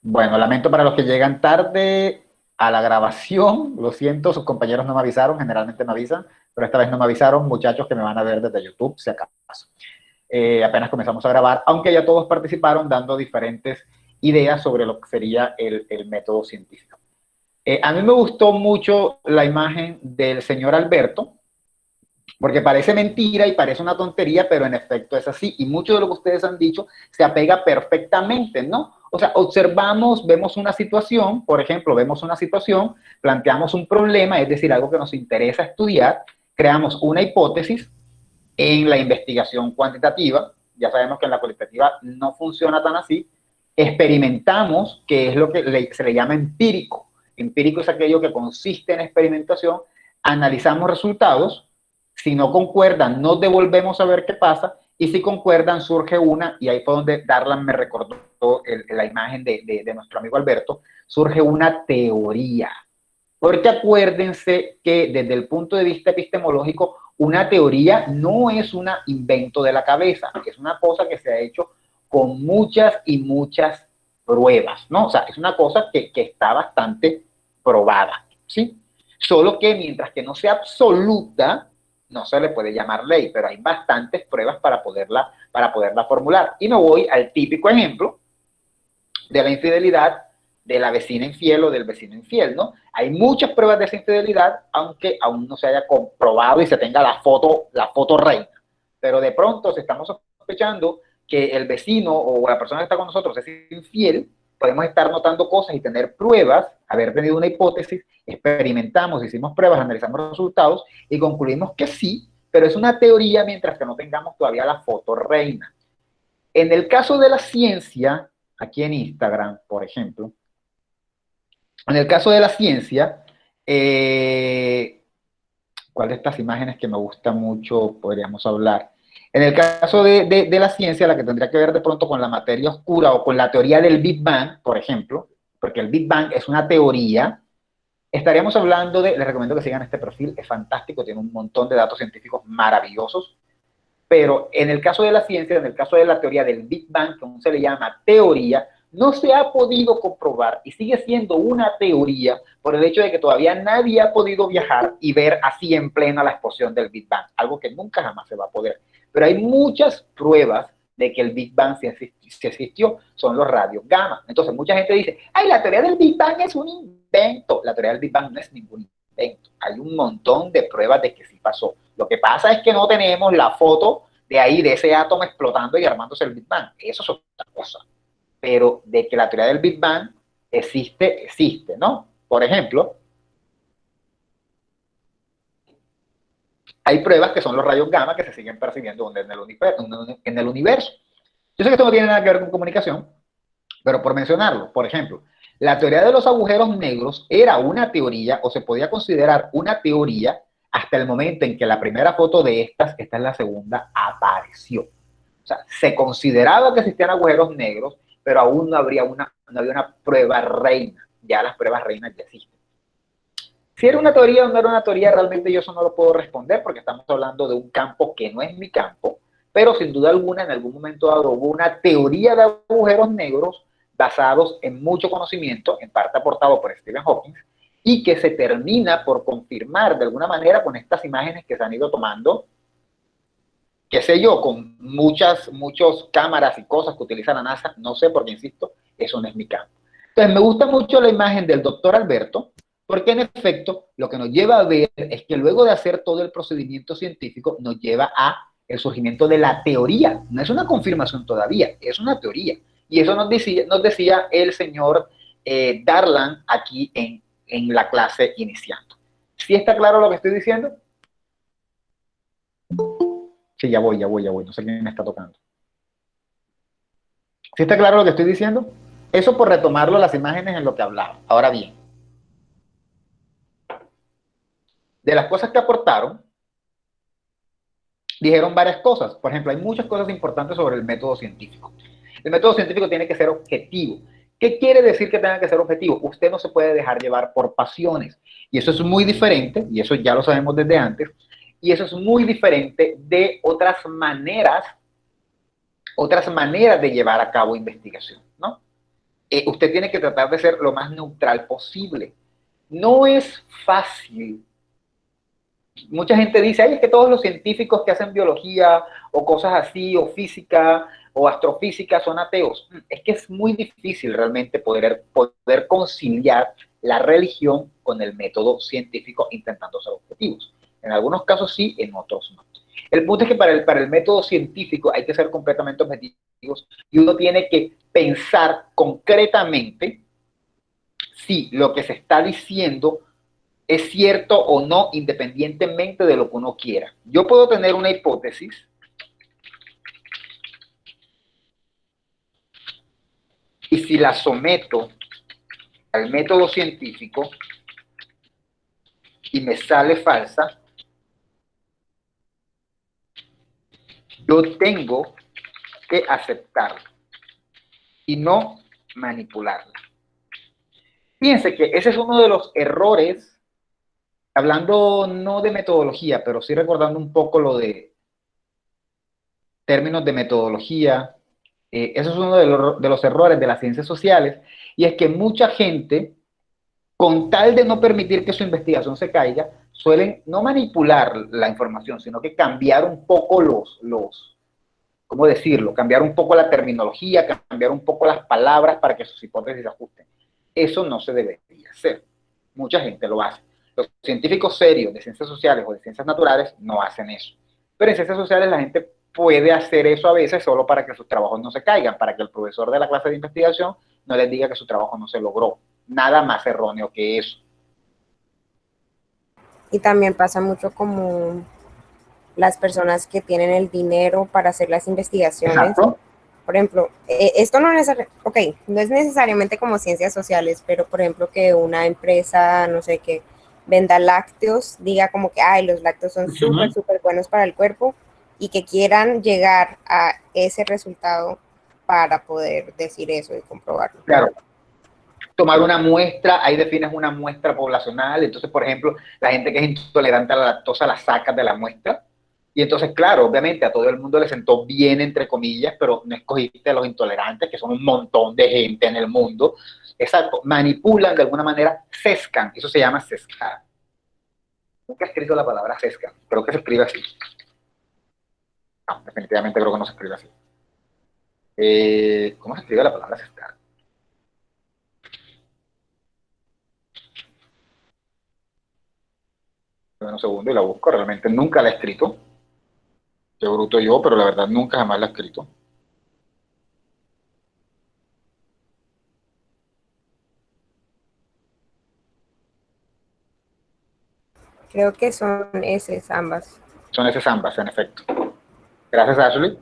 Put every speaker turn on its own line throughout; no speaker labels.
Bueno, lamento para los que llegan tarde a la grabación. Lo siento, sus compañeros no me avisaron, generalmente me avisan, pero esta vez no me avisaron, muchachos que me van a ver desde YouTube, si acaso. Apenas comenzamos a grabar, aunque ya todos participaron dando diferentes ideas sobre lo que sería el método científico. A mí me gustó mucho la imagen del señor Alberto, porque parece mentira y parece una tontería, pero en efecto es así. Y mucho de lo que ustedes han dicho se apega perfectamente, ¿no? O sea, observamos, vemos una situación, por ejemplo, vemos una situación, planteamos un problema, es decir, algo que nos interesa estudiar, creamos una hipótesis en la investigación cuantitativa, ya sabemos que en la cualitativa no funciona tan así, experimentamos, que es lo que se le llama empírico. Empírico es aquello que consiste en experimentación, analizamos resultados, si no concuerdan, nos devolvemos a ver qué pasa, y si concuerdan, surge una, y ahí fue donde Darlan me recordó la imagen de nuestro amigo Alberto, surge una teoría. Porque acuérdense que desde el punto de vista epistemológico, una teoría no es un invento de la cabeza, es una cosa que se ha hecho con muchas y muchas pruebas, ¿no? O sea, es una cosa que está bastante probada, ¿sí? Solo que mientras que no sea absoluta, no se le puede llamar ley, pero hay bastantes pruebas para poderla formular. Y me voy al típico ejemplo de la infidelidad de la vecina infiel o del vecino infiel, ¿no? Hay muchas pruebas de esa infidelidad, aunque aún no se haya comprobado y se tenga la foto reina. Pero de pronto, si estamos sospechando que el vecino o la persona que está con nosotros es infiel, podemos estar notando cosas y tener pruebas, haber tenido una hipótesis, experimentamos, hicimos pruebas, analizamos resultados y concluimos que sí, pero es una teoría mientras que no tengamos todavía la foto reina. En el caso de la ciencia, aquí en Instagram, por ejemplo, en el caso de la ciencia, ¿cuál de estas imágenes que me gusta mucho podríamos hablar? En el caso de la ciencia, la que tendría que ver de pronto con la materia oscura o con la teoría del Big Bang, por ejemplo, porque el Big Bang es una teoría, estaríamos hablando les recomiendo que sigan este perfil, es fantástico, tiene un montón de datos científicos maravillosos, pero en el caso de la ciencia, en el caso de la teoría del Big Bang, que aún se le llama teoría, no se ha podido comprobar y sigue siendo una teoría por el hecho de que todavía nadie ha podido viajar y ver así en plena la explosión del Big Bang, algo que nunca jamás se va a poder. Pero hay muchas pruebas de que el Big Bang sí existió, son los radios gamma. Entonces mucha gente dice, ay, la teoría del Big Bang es un invento. La teoría del Big Bang no es ningún invento. Hay un montón de pruebas de que sí pasó. Lo que pasa es que no tenemos la foto de ahí, de ese átomo explotando y armándose el Big Bang. Eso es otra cosa. Pero de que la teoría del Big Bang existe, existe, ¿no? Por ejemplo, hay pruebas que son los rayos gamma que se siguen percibiendo en el universo. Yo sé que esto no tiene nada que ver con comunicación, pero por mencionarlo, por ejemplo, la teoría de los agujeros negros era una teoría o se podía considerar una teoría hasta el momento en que la primera foto de esta es la segunda, apareció. O sea, se consideraba que existían agujeros negros, pero aún no había una prueba reina. Ya las pruebas reinas ya existen. Si era una teoría o no era una teoría, realmente yo eso no lo puedo responder porque estamos hablando de un campo que no es mi campo, pero sin duda alguna en algún momento dado hubo una teoría de agujeros negros basados en mucho conocimiento, en parte aportado por Stephen Hawking, y que se termina por confirmar de alguna manera con estas imágenes que se han ido tomando, qué sé yo, con muchas cámaras y cosas que utiliza la NASA, no sé porque, insisto, eso no es mi campo. Entonces me gusta mucho la imagen del doctor Alberto, porque en efecto lo que nos lleva a ver es que luego de hacer todo el procedimiento científico nos lleva a el surgimiento de la teoría. No es una confirmación todavía, es una teoría. Y eso nos decía el señor Darlan aquí en la clase iniciando. ¿Sí está claro lo que estoy diciendo? Sí, ya voy. No sé quién me está tocando. ¿Sí está claro lo que estoy diciendo? Eso por retomarlo las imágenes en lo que hablaba. Ahora bien, de las cosas que aportaron, dijeron varias cosas. Por ejemplo, hay muchas cosas importantes sobre el método científico. El método científico tiene que ser objetivo. ¿Qué quiere decir que tenga que ser objetivo? Usted no se puede dejar llevar por pasiones. Y eso es muy diferente, y eso ya lo sabemos desde antes, y eso es muy diferente de otras maneras de llevar a cabo investigación, ¿no? usted tiene que tratar de ser lo más neutral posible. No es fácil. Mucha gente dice, ay, es que todos los científicos que hacen biología o cosas así, o física o astrofísica son ateos. Es que es muy difícil realmente poder conciliar la religión con el método científico intentando ser objetivos. En algunos casos sí, en otros no. El punto es que para el método científico hay que ser completamente objetivos y uno tiene que pensar concretamente si lo que se está diciendo es cierto o no, independientemente de lo que uno quiera. Yo puedo tener una hipótesis y si la someto al método científico y me sale falsa, yo tengo que aceptarla y no manipularla. Fíjense que ese es uno de los errores, hablando no de metodología, pero sí recordando un poco lo de términos de metodología. Eso es uno de los errores de las ciencias sociales, y es que mucha gente, con tal de no permitir que su investigación se caiga, suelen no manipular la información, sino que cambiar un poco ¿cómo decirlo? Cambiar un poco la terminología, cambiar un poco las palabras para que sus hipótesis se ajusten. Eso no se debería hacer. Mucha gente lo hace. Los científicos serios de ciencias sociales o de ciencias naturales no hacen eso. Pero en ciencias sociales la gente puede hacer eso a veces solo para que sus trabajos no se caigan, para que el profesor de la clase de investigación no les diga que su trabajo no se logró. Nada más erróneo que eso.
Y también pasa mucho como las personas que tienen el dinero para hacer las investigaciones.
Exacto.
Por ejemplo, esto no es, okay, no es necesariamente como ciencias sociales, pero por ejemplo que una empresa, no sé, que venda lácteos, diga como que, ay, los lácteos son súper, súper buenos para el cuerpo y que quieran llegar a ese resultado para poder decir eso y comprobarlo.
Claro, tomar una muestra, ahí defines una muestra poblacional, entonces, por ejemplo, la gente que es intolerante a la lactosa la sacas de la muestra, y entonces, claro, obviamente a todo el mundo le sentó bien, entre comillas, pero no escogiste a los intolerantes, que son un montón de gente en el mundo. Exacto, manipulan de alguna manera, sescan, eso se llama sescar. Nunca he escrito la palabra sescan, creo que se escribe así. No, definitivamente creo que no se escribe así. ¿Cómo se escribe la palabra sescar? Un segundo y la busco, realmente nunca la he escrito. Qué bruto yo, pero la verdad nunca jamás la he escrito.
Creo que son esas ambas.
Son esas ambas, en efecto. Gracias, Ashley.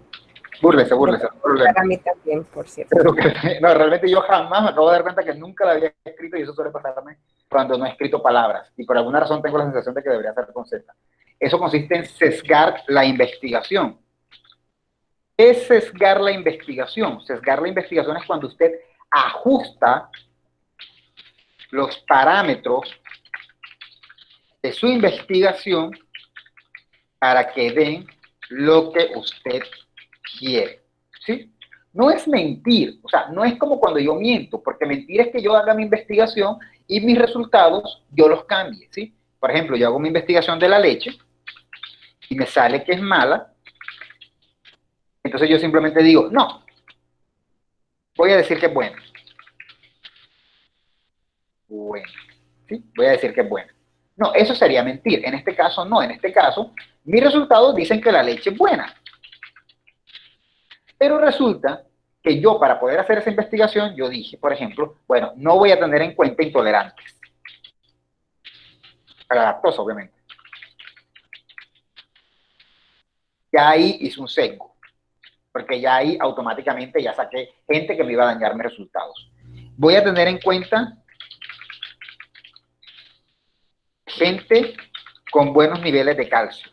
Búrlese, búrlese, no hay problema.
Para mí también, por cierto.
Pero no, realmente yo jamás me acabo de dar cuenta que nunca la había escrito y eso suele pasarme cuando no he escrito palabras. Y por alguna razón tengo la sensación de que debería ser con Z. Eso consiste en sesgar la investigación. ¿Qué es sesgar la investigación? Sesgar la investigación es cuando usted ajusta los parámetros de su investigación para que den lo que usted quiere. ¿Sí? No es mentir, o sea, no es como cuando yo miento, porque mentir es que yo haga mi investigación y mis resultados yo los cambie, ¿sí? Por ejemplo, yo hago mi investigación de la leche y me sale que es mala, entonces yo simplemente digo, no, voy a decir que es buena. Bueno, ¿sí? Voy a decir que es buena. No, eso sería mentir. En este caso, no. En este caso, mis resultados dicen que la leche es buena. Pero resulta que yo, para poder hacer esa investigación, yo dije, por ejemplo, bueno, no voy a tener en cuenta intolerantes. A la lactosa, obviamente. Ya ahí hice un sesgo, porque ya ahí automáticamente ya saqué gente que me iba a dañar mis resultados. Voy a tener en cuenta gente con buenos niveles de calcio.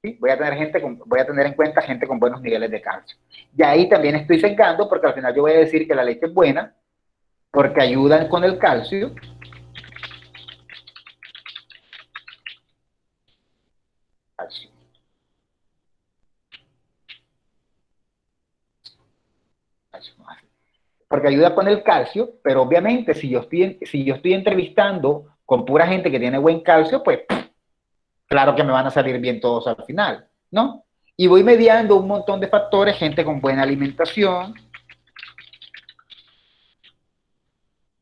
¿Sí? Voy a tener en cuenta gente con buenos niveles de calcio. Y ahí también estoy sesgando, porque al final yo voy a decir que la leche es buena, porque ayudan con el calcio. Calcio. calcio, ¿no? Porque ayuda con el calcio, pero obviamente si yo estoy entrevistando con pura gente que tiene buen calcio, pues claro que me van a salir bien todos al final, ¿no? Y voy mediando un montón de factores, gente con buena alimentación.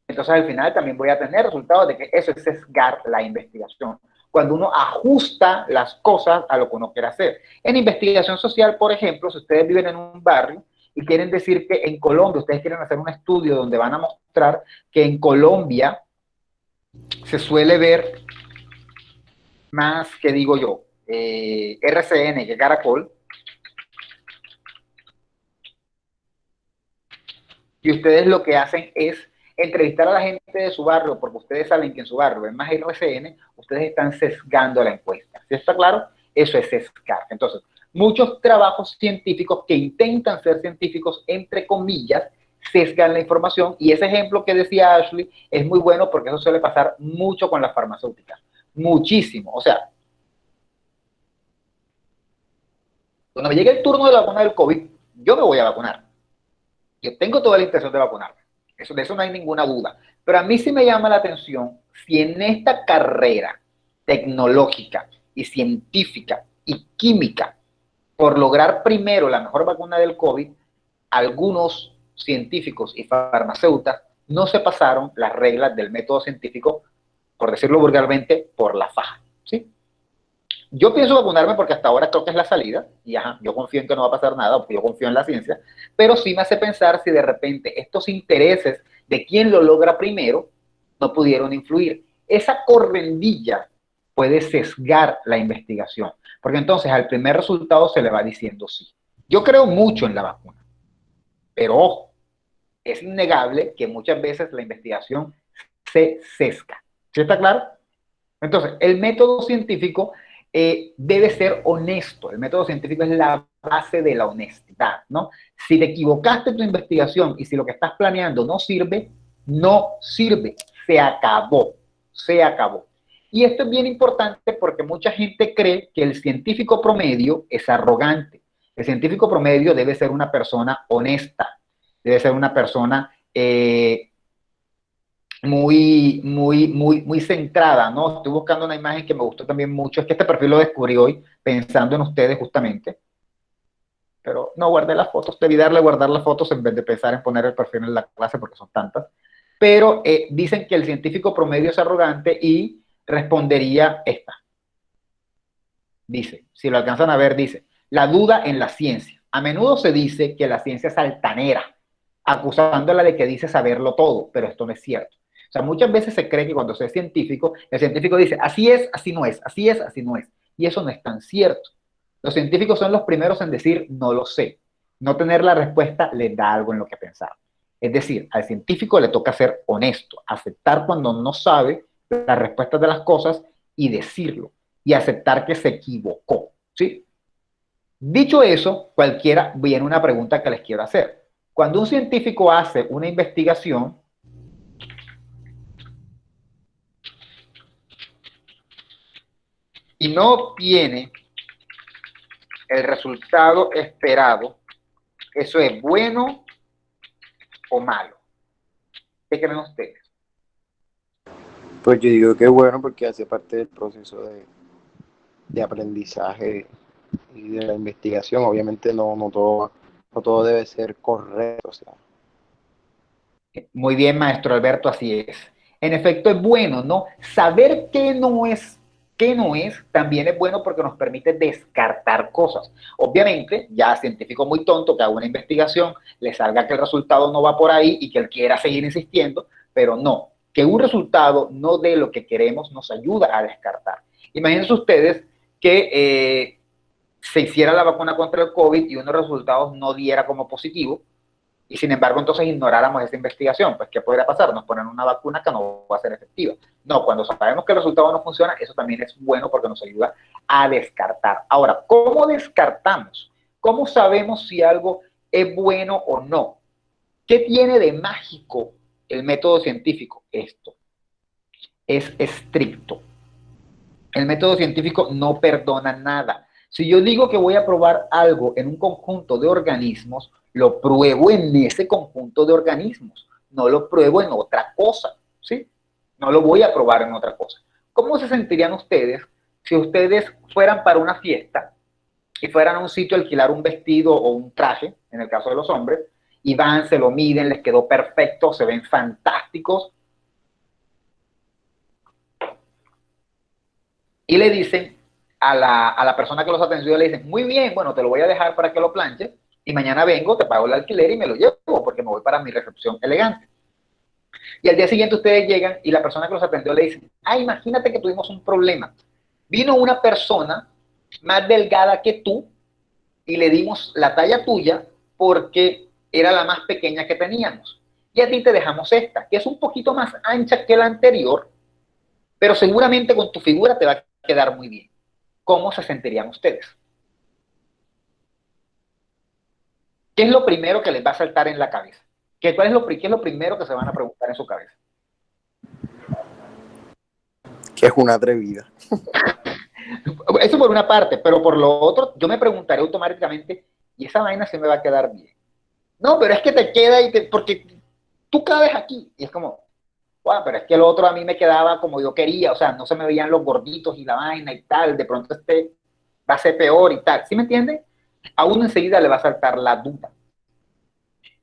Entonces al final también voy a tener resultados de que eso es sesgar la investigación. Cuando uno ajusta las cosas a lo que uno quiere hacer. En investigación social, por ejemplo, si ustedes viven en un barrio y quieren decir que en Colombia, ustedes quieren hacer un estudio donde van a mostrar que en Colombia se suele ver más, que digo yo, RCN que Caracol, y ustedes lo que hacen es entrevistar a la gente de su barrio, porque ustedes saben que en su barrio es más RCN, ustedes están sesgando la encuesta. ¿Sí está claro? Eso es sesgar. Entonces, muchos trabajos científicos que intentan ser científicos, entre comillas, sesgan la información, y ese ejemplo que decía Ashley es muy bueno porque eso suele pasar mucho con las farmacéuticas. Muchísimo. O sea, cuando me llegue el turno de la vacuna del COVID, yo me voy a vacunar. Yo tengo toda la intención de vacunarme. De eso no hay ninguna duda. Pero a mí sí me llama la atención si en esta carrera tecnológica y científica y química, por lograr primero la mejor vacuna del COVID, algunos científicos y farmacéuticas no se pasaron las reglas del método científico, por decirlo vulgarmente, por la faja. ¿Sí? Yo pienso vacunarme porque hasta ahora creo que es la salida, y ajá, yo confío en que no va a pasar nada, porque yo confío en la ciencia, pero sí me hace pensar si de repente estos intereses de quién lo logra primero no pudieron influir. Esa correndilla puede sesgar la investigación, porque entonces al primer resultado se le va diciendo sí. Yo creo mucho en la vacuna, pero ojo, es innegable que muchas veces la investigación se sesga. ¿Sí está claro? Entonces, el método científico debe ser honesto. El método científico es la base de la honestidad, ¿no? Si te equivocaste en tu investigación y si lo que estás planeando no sirve, no sirve. Se acabó. Se acabó. Y esto es bien importante porque mucha gente cree que el científico promedio es arrogante. El científico promedio debe ser una persona honesta, debe ser una persona muy centrada, ¿no? Estoy buscando una imagen que me gustó también mucho, es que este perfil lo descubrí hoy pensando en ustedes justamente, pero no guardé las fotos, debí darle a guardar las fotos en vez de pensar en poner el perfil en la clase porque son tantas, pero dicen que el científico promedio es arrogante y respondería esta. Dice, si lo alcanzan a ver, dice, la duda en la ciencia. A menudo se dice que la ciencia es altanera, acusándola de que dice saberlo todo, pero esto no es cierto. O sea, muchas veces se cree que cuando se es científico, el científico dice, así es, así no es, así es, así no es. Y eso no es tan cierto. Los científicos son los primeros en decir, no lo sé. No tener la respuesta les da algo en lo que pensar. Es decir, al científico le toca ser honesto, aceptar cuando no sabe las respuestas de las cosas y decirlo. Y aceptar que se equivocó. ¿Sí? Dicho eso, cualquiera viene una pregunta que les quiero hacer. Cuando un científico hace una investigación, y no obtiene el resultado esperado, ¿eso es bueno o malo? ¿Qué creen ustedes?
Pues yo digo que es bueno porque hace parte del proceso de aprendizaje y de la investigación. Obviamente no todo debe ser correcto. O sea.
Muy bien, maestro Alberto, así es. En efecto, es bueno, ¿no? Saber qué no es, también es bueno porque nos permite descartar cosas. Obviamente, ya científico muy tonto que haga una investigación, le salga que el resultado no va por ahí y que él quiera seguir insistiendo, pero no. Que un resultado no dé lo que queremos nos ayuda a descartar. Imagínense ustedes que se hiciera la vacuna contra el COVID y unos resultados no diera como positivo, y sin embargo entonces ignoráramos esa investigación, pues ¿qué podría pasar? Nos ponen una vacuna que no va a ser efectiva. No, cuando sabemos que el resultado no funciona, eso también es bueno porque nos ayuda a descartar. Ahora, ¿cómo descartamos? ¿Cómo sabemos si algo es bueno o no? ¿Qué tiene de mágico el método científico? Esto es estricto. El método científico no perdona nada. Si yo digo que voy a probar algo en un conjunto de organismos, lo pruebo en ese conjunto de organismos, no lo pruebo en otra cosa, ¿sí? No lo voy a probar en otra cosa. ¿Cómo se sentirían ustedes si ustedes fueran para una fiesta y fueran a un sitio a alquilar un vestido o un traje, en el caso de los hombres, y van, se lo miden, les quedó perfecto, se ven fantásticos, y le dicen a la persona que los atendió, le dicen, muy bien, bueno, te lo voy a dejar para que lo planches, y mañana vengo, te pago el alquiler y me lo llevo, porque me voy para mi recepción elegante. Y al día siguiente ustedes llegan y la persona que los atendió le dice, ah, imagínate que tuvimos un problema. Vino una persona más delgada que tú y le dimos la talla tuya porque era la más pequeña que teníamos. Y a ti te dejamos esta, que es un poquito más ancha que la anterior, pero seguramente con tu figura te va a quedar muy bien. ¿Cómo se sentirían ustedes? ¿Qué es lo primero que les va a saltar en la cabeza? ¿Qué es lo primero que se van a preguntar en su cabeza?
Que es una atrevida.
Eso por una parte, pero por lo otro, yo me preguntaré automáticamente, ¿y esa vaina se me va a quedar bien? No, pero es que te queda porque tú cabes aquí. Y es como, wow, pero es que el otro a mí me quedaba como yo quería, o sea, no se me veían los gorditos y la vaina y tal, de pronto este va a ser peor y tal. ¿Sí me entienden? A uno enseguida le va a saltar la duda.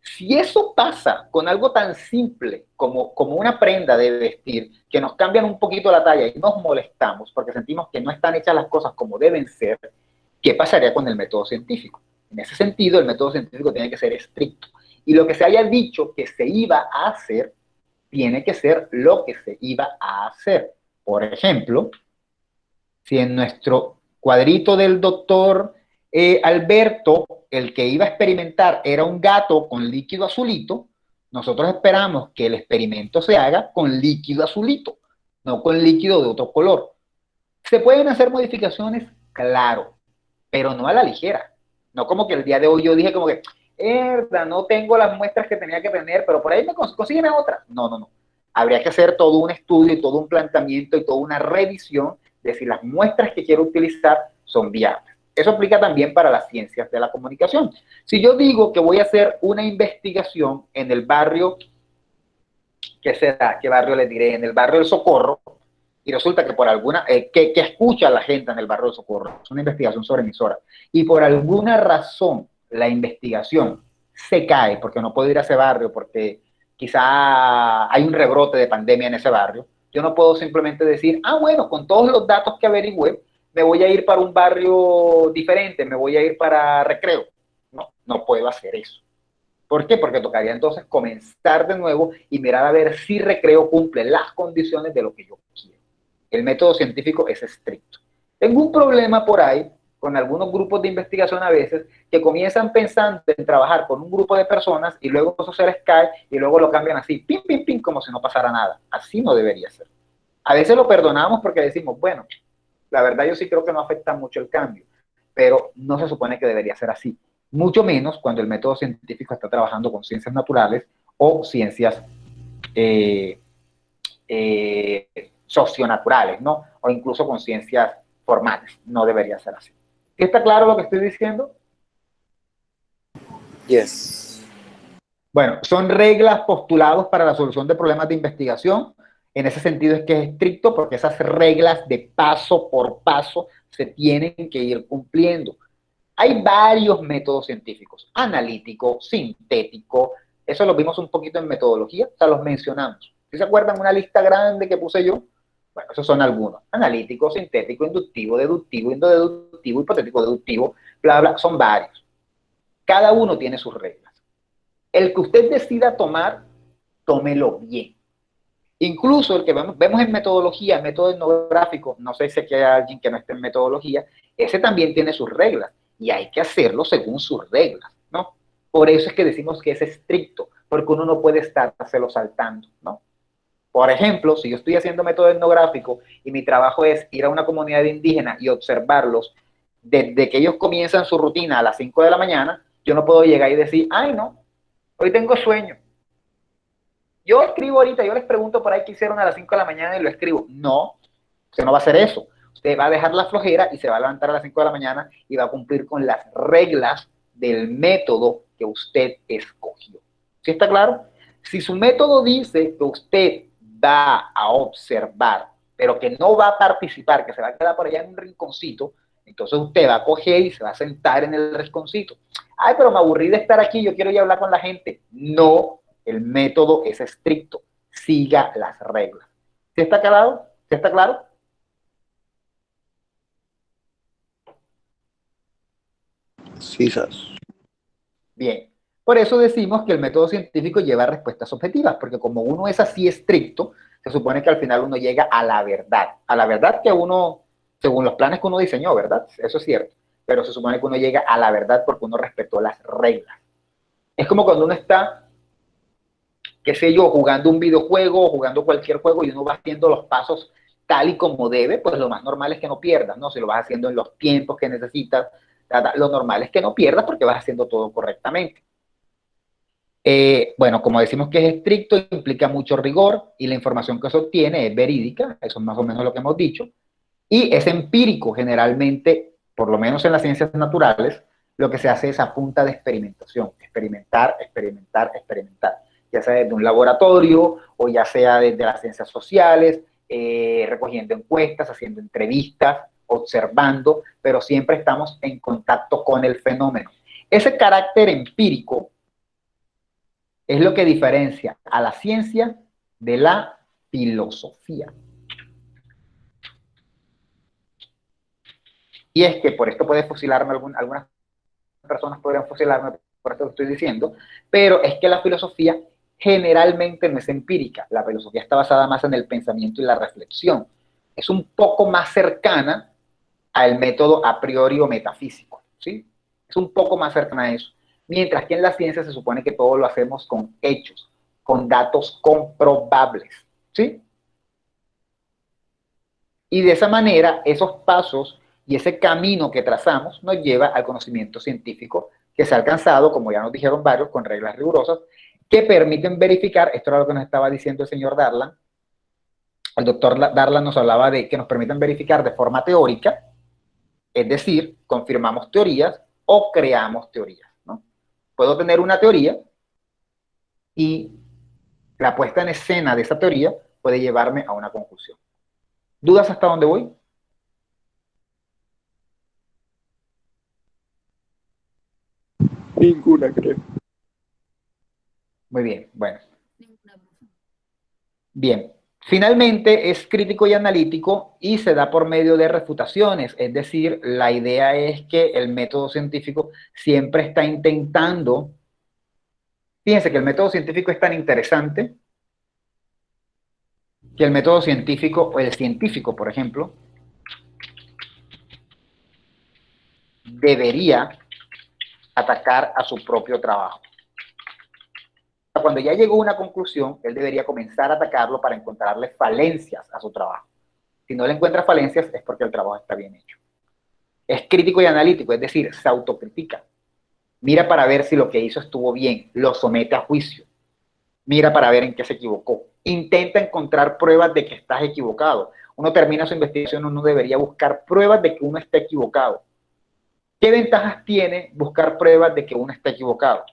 Si eso pasa con algo tan simple como una prenda de vestir, que nos cambian un poquito la talla y nos molestamos porque sentimos que no están hechas las cosas como deben ser, ¿qué pasaría con el método científico? En ese sentido, el método científico tiene que ser estricto. Y lo que se haya dicho que se iba a hacer, tiene que ser lo que se iba a hacer. Por ejemplo, si en nuestro cuadrito del doctor Alberto, el que iba a experimentar era un gato con líquido azulito, nosotros esperamos que el experimento se haga con líquido azulito, no con líquido de otro color. ¿Se pueden hacer modificaciones? Claro, pero no a la ligera. No como que el día de hoy yo dije como que, no tengo las muestras que tenía que tener, pero por ahí me consígueme otra. No, no, no. Habría que hacer todo un estudio y todo un planteamiento y toda una revisión de si las muestras que quiero utilizar son viables. Eso aplica también para las ciencias de la comunicación. Si yo digo que voy a hacer una investigación en el barrio, ¿qué será? ¿Qué barrio les diré? En el barrio del Socorro, y resulta que por alguna, que escucha a la gente en el barrio del Socorro, es una investigación sobre emisoras, y por alguna razón la investigación se cae, porque no puedo ir a ese barrio, porque quizá hay un rebrote de pandemia en ese barrio, yo no puedo simplemente decir, ah, bueno, con todos los datos que averigüé, me voy a ir para un barrio diferente, me voy a ir para Recreo. No, no puedo hacer eso. ¿Por qué? Porque tocaría entonces comenzar de nuevo y mirar a ver si Recreo cumple las condiciones de lo que yo quiero. El método científico es estricto. Tengo un problema por ahí con algunos grupos de investigación a veces que comienzan pensando en trabajar con un grupo de personas y luego eso se les cae y luego lo cambian así, pim, pim, pim, como si no pasara nada. Así no debería ser. A veces lo perdonamos porque decimos, bueno, la verdad yo sí creo que no afecta mucho el cambio, pero no se supone que debería ser así. Mucho menos cuando el método científico está trabajando con ciencias naturales o ciencias socionaturales, ¿no? O incluso con ciencias formales. No debería ser así. ¿Está claro lo que estoy diciendo?
Yes.
Bueno, son reglas, postulados para la solución de problemas de investigación. En ese sentido es que es estricto porque esas reglas de paso por paso se tienen que ir cumpliendo. Hay varios métodos científicos, analítico, sintético, eso lo vimos un poquito en metodología, o sea, los mencionamos. ¿Sí se acuerdan una lista grande que puse yo? Bueno, esos son algunos. Analítico, sintético, inductivo, deductivo, indodeductivo, hipotético, deductivo, bla, bla, son varios. Cada uno tiene sus reglas. El que usted decida tomar, tómelo bien. Incluso el que vemos en metodología, el método etnográfico, no sé si aquí hay alguien que no esté en metodología, ese también tiene sus reglas y hay que hacerlo según sus reglas, ¿no? Por eso es que decimos que es estricto, porque uno no puede estárselo saltando, ¿no? Por ejemplo, si yo estoy haciendo método etnográfico y mi trabajo es ir a una comunidad indígena y observarlos desde que ellos comienzan su rutina a las 5 de la mañana, yo no puedo llegar y decir, ay no, hoy tengo sueño. Yo escribo ahorita, yo les pregunto por ahí qué hicieron a las 5 de la mañana y lo escribo. No, usted no va a hacer eso. Usted va a dejar la flojera y se va a levantar a las 5 de la mañana y va a cumplir con las reglas del método que usted escogió. ¿Sí está claro? Si su método dice que usted va a observar, pero que no va a participar, que se va a quedar por allá en un rinconcito, entonces usted va a coger y se va a sentar en el rinconcito. Ay, pero me aburrí de estar aquí, yo quiero ir a hablar con la gente. No, el método es estricto. Siga las reglas. ¿Sí está claro? ¿Sí está claro?
Sí, Sas.
Bien. Por eso decimos que el método científico lleva respuestas objetivas, porque como uno es así estricto, se supone que al final uno llega a la verdad que uno, según los planes que uno diseñó, ¿verdad? Eso es cierto, pero se supone que uno llega a la verdad porque uno respetó las reglas. Es como cuando uno está, qué sé yo, jugando un videojuego o jugando cualquier juego y uno va haciendo los pasos tal y como debe, pues lo más normal es que no pierdas, ¿no? Si lo vas haciendo en los tiempos que necesitas, lo normal es que no pierdas porque vas haciendo todo correctamente. Bueno, como decimos que es estricto, implica mucho rigor y la información que se obtiene es verídica, eso es más o menos lo que hemos dicho, y es empírico generalmente, por lo menos en las ciencias naturales, lo que se hace es a punta de experimentación, experimentar, experimentar, experimentar, ya sea desde un laboratorio o ya sea desde las ciencias sociales, recogiendo encuestas, haciendo entrevistas, observando, pero siempre estamos en contacto con el fenómeno. Ese carácter empírico es lo que diferencia a la ciencia de la filosofía. Y es que por esto puede fusilarme, algunas personas podrían fusilarme por esto que estoy diciendo, pero es que la filosofía generalmente no es empírica. La filosofía está basada más en el pensamiento y la reflexión. Es un poco más cercana al método a priori o metafísico, ¿sí? Es un poco más cercana a eso. Mientras que en la ciencia se supone que todo lo hacemos con hechos, con datos comprobables, ¿sí? Y de esa manera, esos pasos y ese camino que trazamos nos lleva al conocimiento científico que se ha alcanzado, como ya nos dijeron varios, con reglas rigurosas, que permiten verificar, esto era lo que nos estaba diciendo el señor Darlan, el doctor Darlan nos hablaba de que nos permiten verificar de forma teórica, es decir, confirmamos teorías o creamos teorías, ¿no? Puedo tener una teoría y la puesta en escena de esa teoría puede llevarme a una conclusión. ¿Dudas hasta dónde voy?
Ninguna, creo.
Muy bien, bueno. Bien, finalmente es crítico y analítico y se da por medio de refutaciones, es decir, la idea es que el método científico siempre está intentando, fíjense que el método científico es tan interesante que el método científico, o el científico, por ejemplo, debería atacar a su propio trabajo. Cuando ya llegó a una conclusión, él debería comenzar a atacarlo para encontrarle falencias a su trabajo. Si no le encuentra falencias es porque el trabajo está bien hecho. Es crítico y analítico, es decir, se autocritica. Mira para ver si lo que hizo estuvo bien, lo somete a juicio. Mira para ver en qué se equivocó. Intenta encontrar pruebas de que estás equivocado. Uno termina su investigación, uno debería buscar pruebas de que uno está equivocado. ¿Qué ventajas tiene buscar pruebas de que uno está equivocado?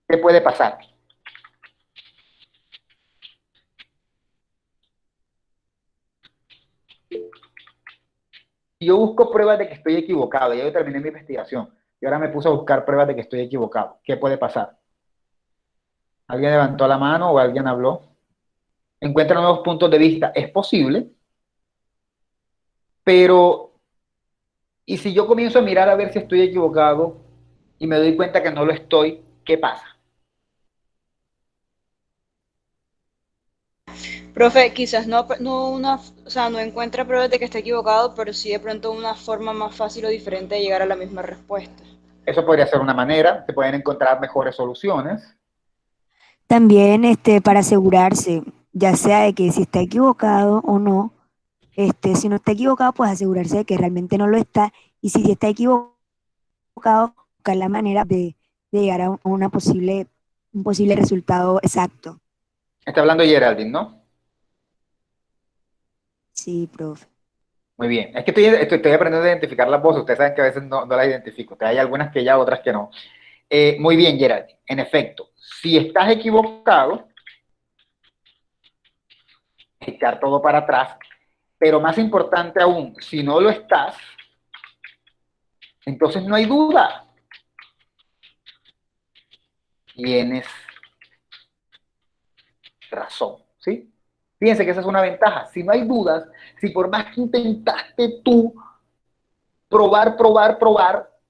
¿Qué puede pasar? Si yo busco pruebas de que estoy equivocado, ya yo terminé mi investigación y ahora me puse a buscar pruebas de que estoy equivocado, ¿qué puede pasar? ¿Alguien levantó la mano o alguien habló? ¿Encuentra nuevos puntos de vista? Es posible, pero ¿y si yo comienzo a mirar a ver si estoy equivocado y me doy cuenta que no lo estoy? ¿Qué pasa?
Profe, quizás o sea, no encuentra pruebas de que esté equivocado, pero sí de pronto una forma más fácil o diferente de llegar a la misma respuesta.
Eso podría ser una manera, se pueden encontrar mejores soluciones.
También para asegurarse, ya sea de que si está equivocado o no, si no está equivocado, pues asegurarse de que realmente no lo está, y si sí está equivocado, buscar la manera de llegar a una posible un posible resultado exacto.
Está hablando Geraldine, ¿no?
Sí, profe.
Muy bien. Es que estoy aprendiendo a identificar las voces. Ustedes saben que a veces no las identifico. Hay algunas que ya, otras que no. Muy bien, Geraldine. En efecto, si estás equivocado, echar todo para atrás. Pero más importante aún, si no lo estás, entonces no hay duda. Tienes razón, ¿sí? Fíjense que esa es una ventaja. Si no hay dudas, si por más que intentaste tú probar,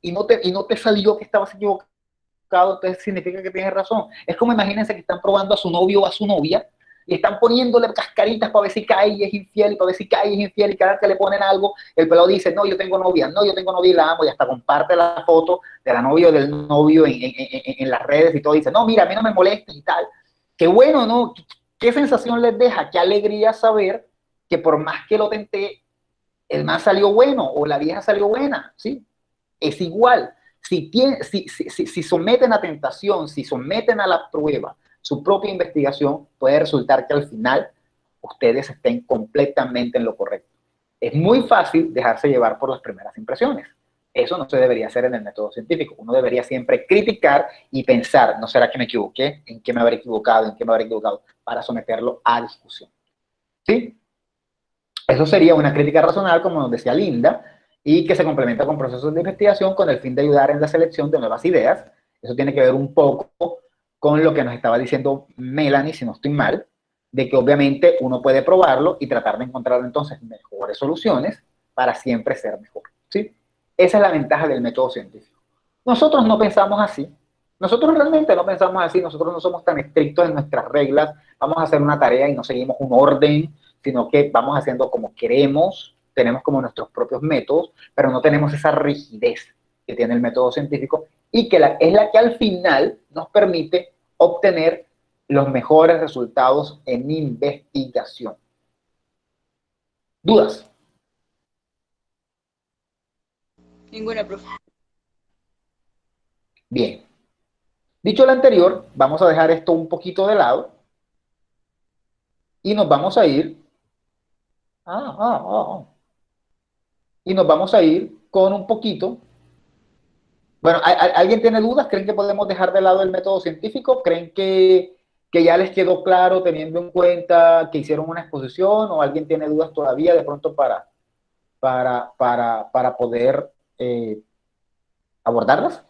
y no te salió que estabas equivocado, entonces significa que tienes razón. Es como imagínense que están probando a su novio o a su novia, y están poniéndole cascaritas para ver si cae y es infiel, y para ver si cae y es infiel, y cada vez que le ponen algo, el pelado dice, no, yo tengo novia, no, yo tengo novia y la amo, y hasta comparte la foto de la novia o del novio en las redes y todo, dice, no, mira, a mí no me molesta y tal. Qué bueno, ¿no? ¿Qué sensación les deja? Qué alegría saber que por más que lo tenté, el man salió bueno o la vieja salió buena, ¿sí? Es igual. Si someten a tentación, si someten a la prueba su propia investigación, puede resultar que al final ustedes estén completamente en lo correcto. Es muy fácil dejarse llevar por las primeras impresiones. Eso no se debería hacer en el método científico. Uno debería siempre criticar y pensar, ¿no será que me equivoqué? ¿En qué me habré equivocado? ¿En qué me habré equivocado? Para someterlo a discusión. ¿Sí? Eso sería una crítica racional, como nos decía Linda, y que se complementa con procesos de investigación con el fin de ayudar en la selección de nuevas ideas. Eso tiene que ver un poco con lo que nos estaba diciendo Melanie, si no estoy mal, de que obviamente uno puede probarlo y tratar de encontrar entonces mejores soluciones para siempre ser mejor, ¿sí? Esa es la ventaja del método científico. Nosotros no pensamos así. Nosotros realmente no pensamos así. Nosotros no somos tan estrictos en nuestras reglas. Vamos a hacer una tarea y no seguimos un orden, sino que vamos haciendo como queremos, tenemos como nuestros propios métodos, pero no tenemos esa rigidez que tiene el método científico y que es la que al final nos permite obtener los mejores resultados en investigación. ¿Dudas?
Ninguna, profe.
Bien. Dicho lo anterior, vamos a dejar esto un poquito de lado y nos vamos a ir y nos vamos a ir con un poquito. Bueno, ¿alguien tiene dudas? ¿Creen que podemos dejar de lado el método científico? ¿Creen que ya les quedó claro teniendo en cuenta que hicieron una exposición? ¿O alguien tiene dudas todavía de pronto para poder abordarlas?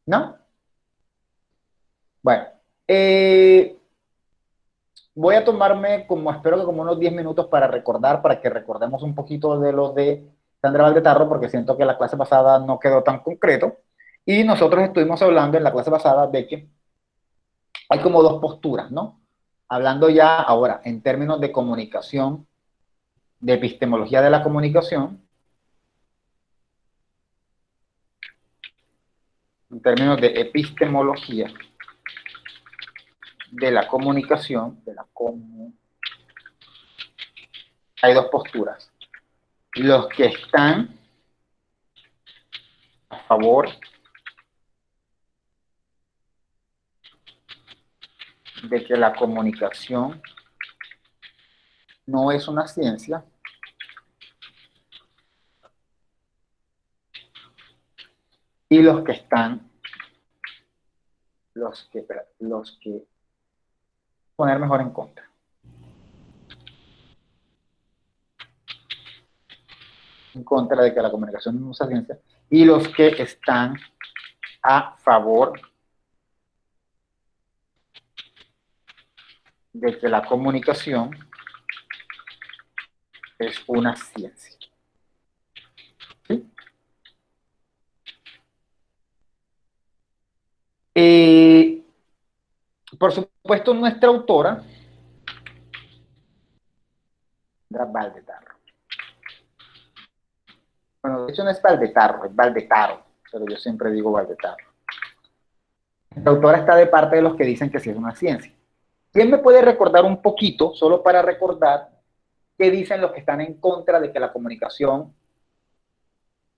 ¿No? Bueno, voy a tomarme espero que como unos 10 minutos para que recordemos un poquito de lo de Sandra Valdetarro, porque siento que la clase pasada no quedó tan concreto. Y nosotros estuvimos hablando en la clase pasada de que hay como dos posturas, ¿no? Hablando ya ahora en términos de comunicación, de epistemología de la comunicación, en términos de epistemología de la comunicación, hay dos posturas. Los que están a favor de que la comunicación no es una ciencia, y los que están, los que poner mejor en contra. En contra de que la comunicación no es una ciencia, y los que están a favor de que la comunicación es una ciencia. ¿Sí? Por supuesto, nuestra autora, Sandra Valdetarro. Bueno, de hecho no es Valdetarro, es Valdetaro, pero yo siempre digo Valdetarro. La autora está de parte de los que dicen que sí es una ciencia. ¿Quién me puede recordar un poquito, solo para recordar, ¿qué dicen los que están en contra de que la comunicación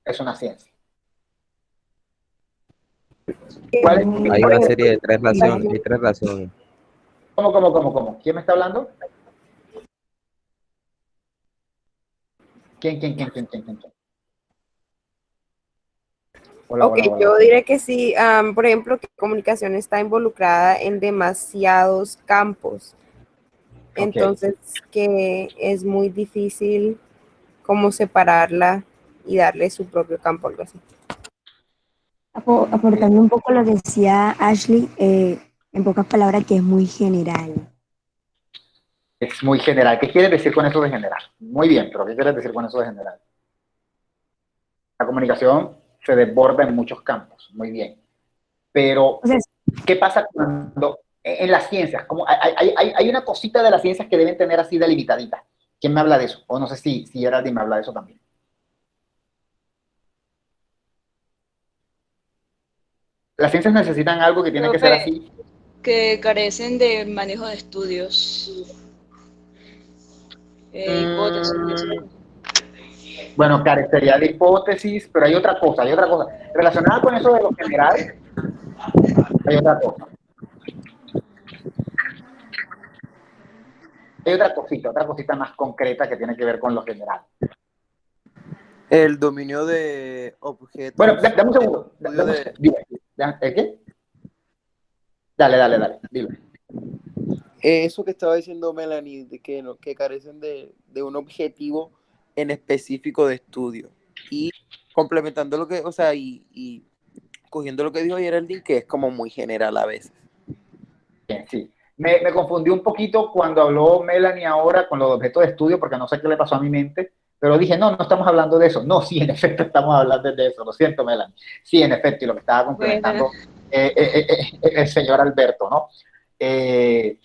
es una ciencia? ¿Cuál es?
Hay
Por
una
ejemplo,
serie de tres razones.
¿Cómo? ¿Quién me está hablando? ¿Quién? Hola,
ok,
hola, hola,
yo
hola.
diré que sí, por ejemplo, que comunicación está involucrada en demasiados campos,
Ok.
entonces que es muy difícil como separarla y darle su propio campo, algo así.
Aportando un poco lo que decía Ashley, en pocas palabras, que es muy general.
Es muy general. ¿Qué quieres decir con eso de general? Muy bien, pero ¿qué quieres decir con eso de general? La comunicación se desborda en muchos campos, muy bien. Pero,
O sea,
¿qué pasa cuando en las ciencias? Como hay una cosita de las ciencias que deben tener así delimitadita. ¿Quién me habla de eso? O no sé si Geraldine me habla de eso también. Las ciencias necesitan algo que tiene que ser
Profe,
así.
que carecen de manejo de estudios, hipótesis y esas
Mm,
cosas.
bueno, carecería de hipótesis, pero hay otra cosa, Relacionada con eso de lo general, hay otra cosa. Hay otra cosita más concreta que tiene que ver con lo general.
El dominio de
Bueno,
objetos,
dame un
el
segundo.
estudio de
Dime. ¿El qué? Dale. Dilo.
eso que estaba diciendo Melanie, de que, no, que carecen de un objetivo en específico de estudio. Y complementando lo que, o sea, y cogiendo lo que dijo Geraldine, que es como muy general a veces.
Bien, sí. Me confundí un poquito cuando habló Melanie ahora con los objetos de estudio, porque no sé qué le pasó a mi mente, pero dije, no estamos hablando de eso. No, sí, en efecto estamos hablando de eso. Lo siento, Melanie. Sí, en efecto, y lo que estaba
Bueno,
complementando el señor Alberto, ¿no? Eh,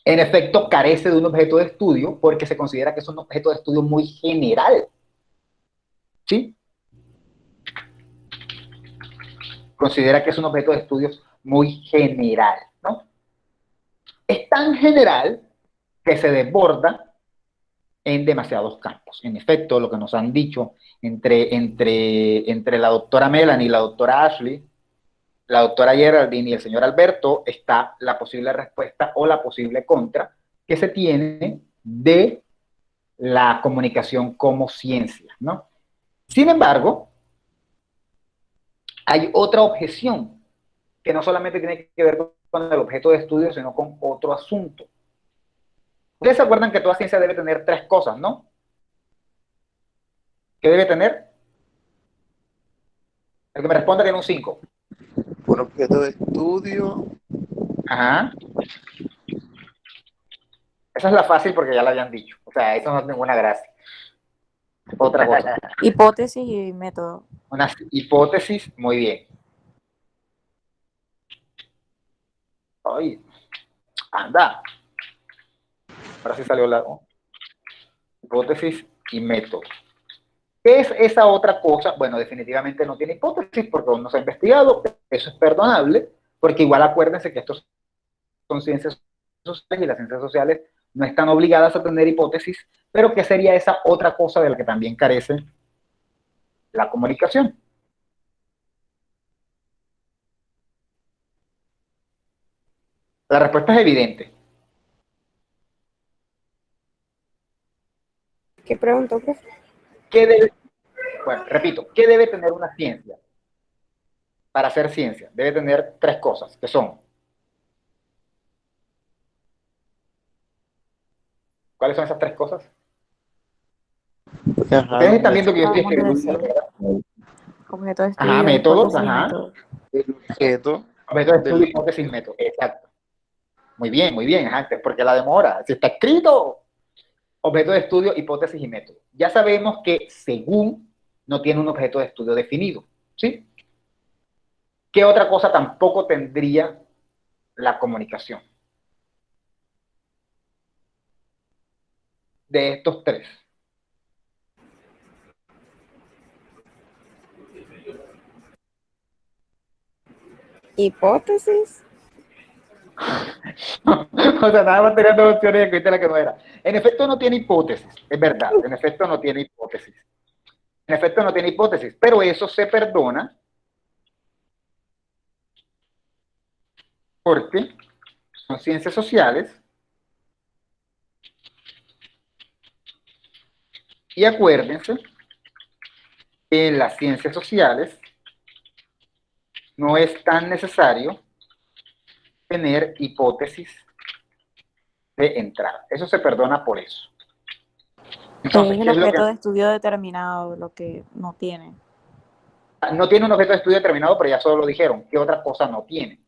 en efecto, carece de un objeto de estudio porque se considera que es un objeto de estudio muy general. ¿Sí? Considera que es un objeto de estudio muy general, ¿no? Es tan general que se desborda en demasiados campos. En efecto, lo que nos han dicho entre la doctora Melanie y la doctora Ashley, la doctora Geraldine y el señor Alberto, está la posible respuesta o la posible contra que se tiene de la comunicación como ciencia, ¿no? Sin embargo, hay otra objeción que no solamente tiene que ver con el objeto de estudio, sino con otro asunto. Ustedes se acuerdan que toda ciencia debe tener tres cosas, ¿no? ¿Qué debe tener? El que me responda tiene un 5.
Un objeto de estudio,
Ajá. Esa es la fácil porque ya la habían dicho. O sea, eso no es ninguna gracia. Otra cosa.
Hipótesis y método.
Una hipótesis, muy bien. Ay, anda. Ahora sí salió la hipótesis y método. ¿Qué es esa otra cosa? Bueno, definitivamente no tiene hipótesis porque aún no se ha investigado. Eso es perdonable, porque igual acuérdense que estos son ciencias sociales y las ciencias sociales no están obligadas a tener hipótesis, pero ¿qué sería esa otra cosa de la que también carece la comunicación? La respuesta es evidente.
¿Qué preguntó, profe?
¿Qué debe, bueno, repito, ¿qué debe tener una ciencia? Para hacer ciencia, debe tener tres cosas, que son, ¿cuáles son esas tres cosas?
ajá,
Ustedes
los
están viendo que yo estoy
Acabamos de
escribiendo,
decir
¿verdad?
objeto de
Ajá,
estudio,
métodos,
hipótesis y
ajá.
método.
el objeto
Objeto de estudio,
del
hipótesis, método. Exacto. Muy bien, antes, porque la demora. Si está escrito, objeto de estudio, hipótesis y método. Ya sabemos que según no tiene un objeto de estudio definido, ¿sí? ¿Qué otra cosa tampoco tendría la comunicación? De estos tres.
Hipótesis.
O sea, nada más tenía dos opciones y escogiste la que no era. En efecto, no tiene hipótesis, es verdad. En efecto, no tiene hipótesis. En efecto, no tiene hipótesis, pero eso se perdona porque son ciencias sociales y acuérdense que en las ciencias sociales no es tan necesario tener hipótesis de entrada. Eso se perdona por eso. Entonces,
Es el
¿qué es lo
objeto de
que
estudio determinado, lo que no tiene.
no tiene un objeto de estudio determinado, pero ya solo lo dijeron? ¿Qué otra cosa no tiene?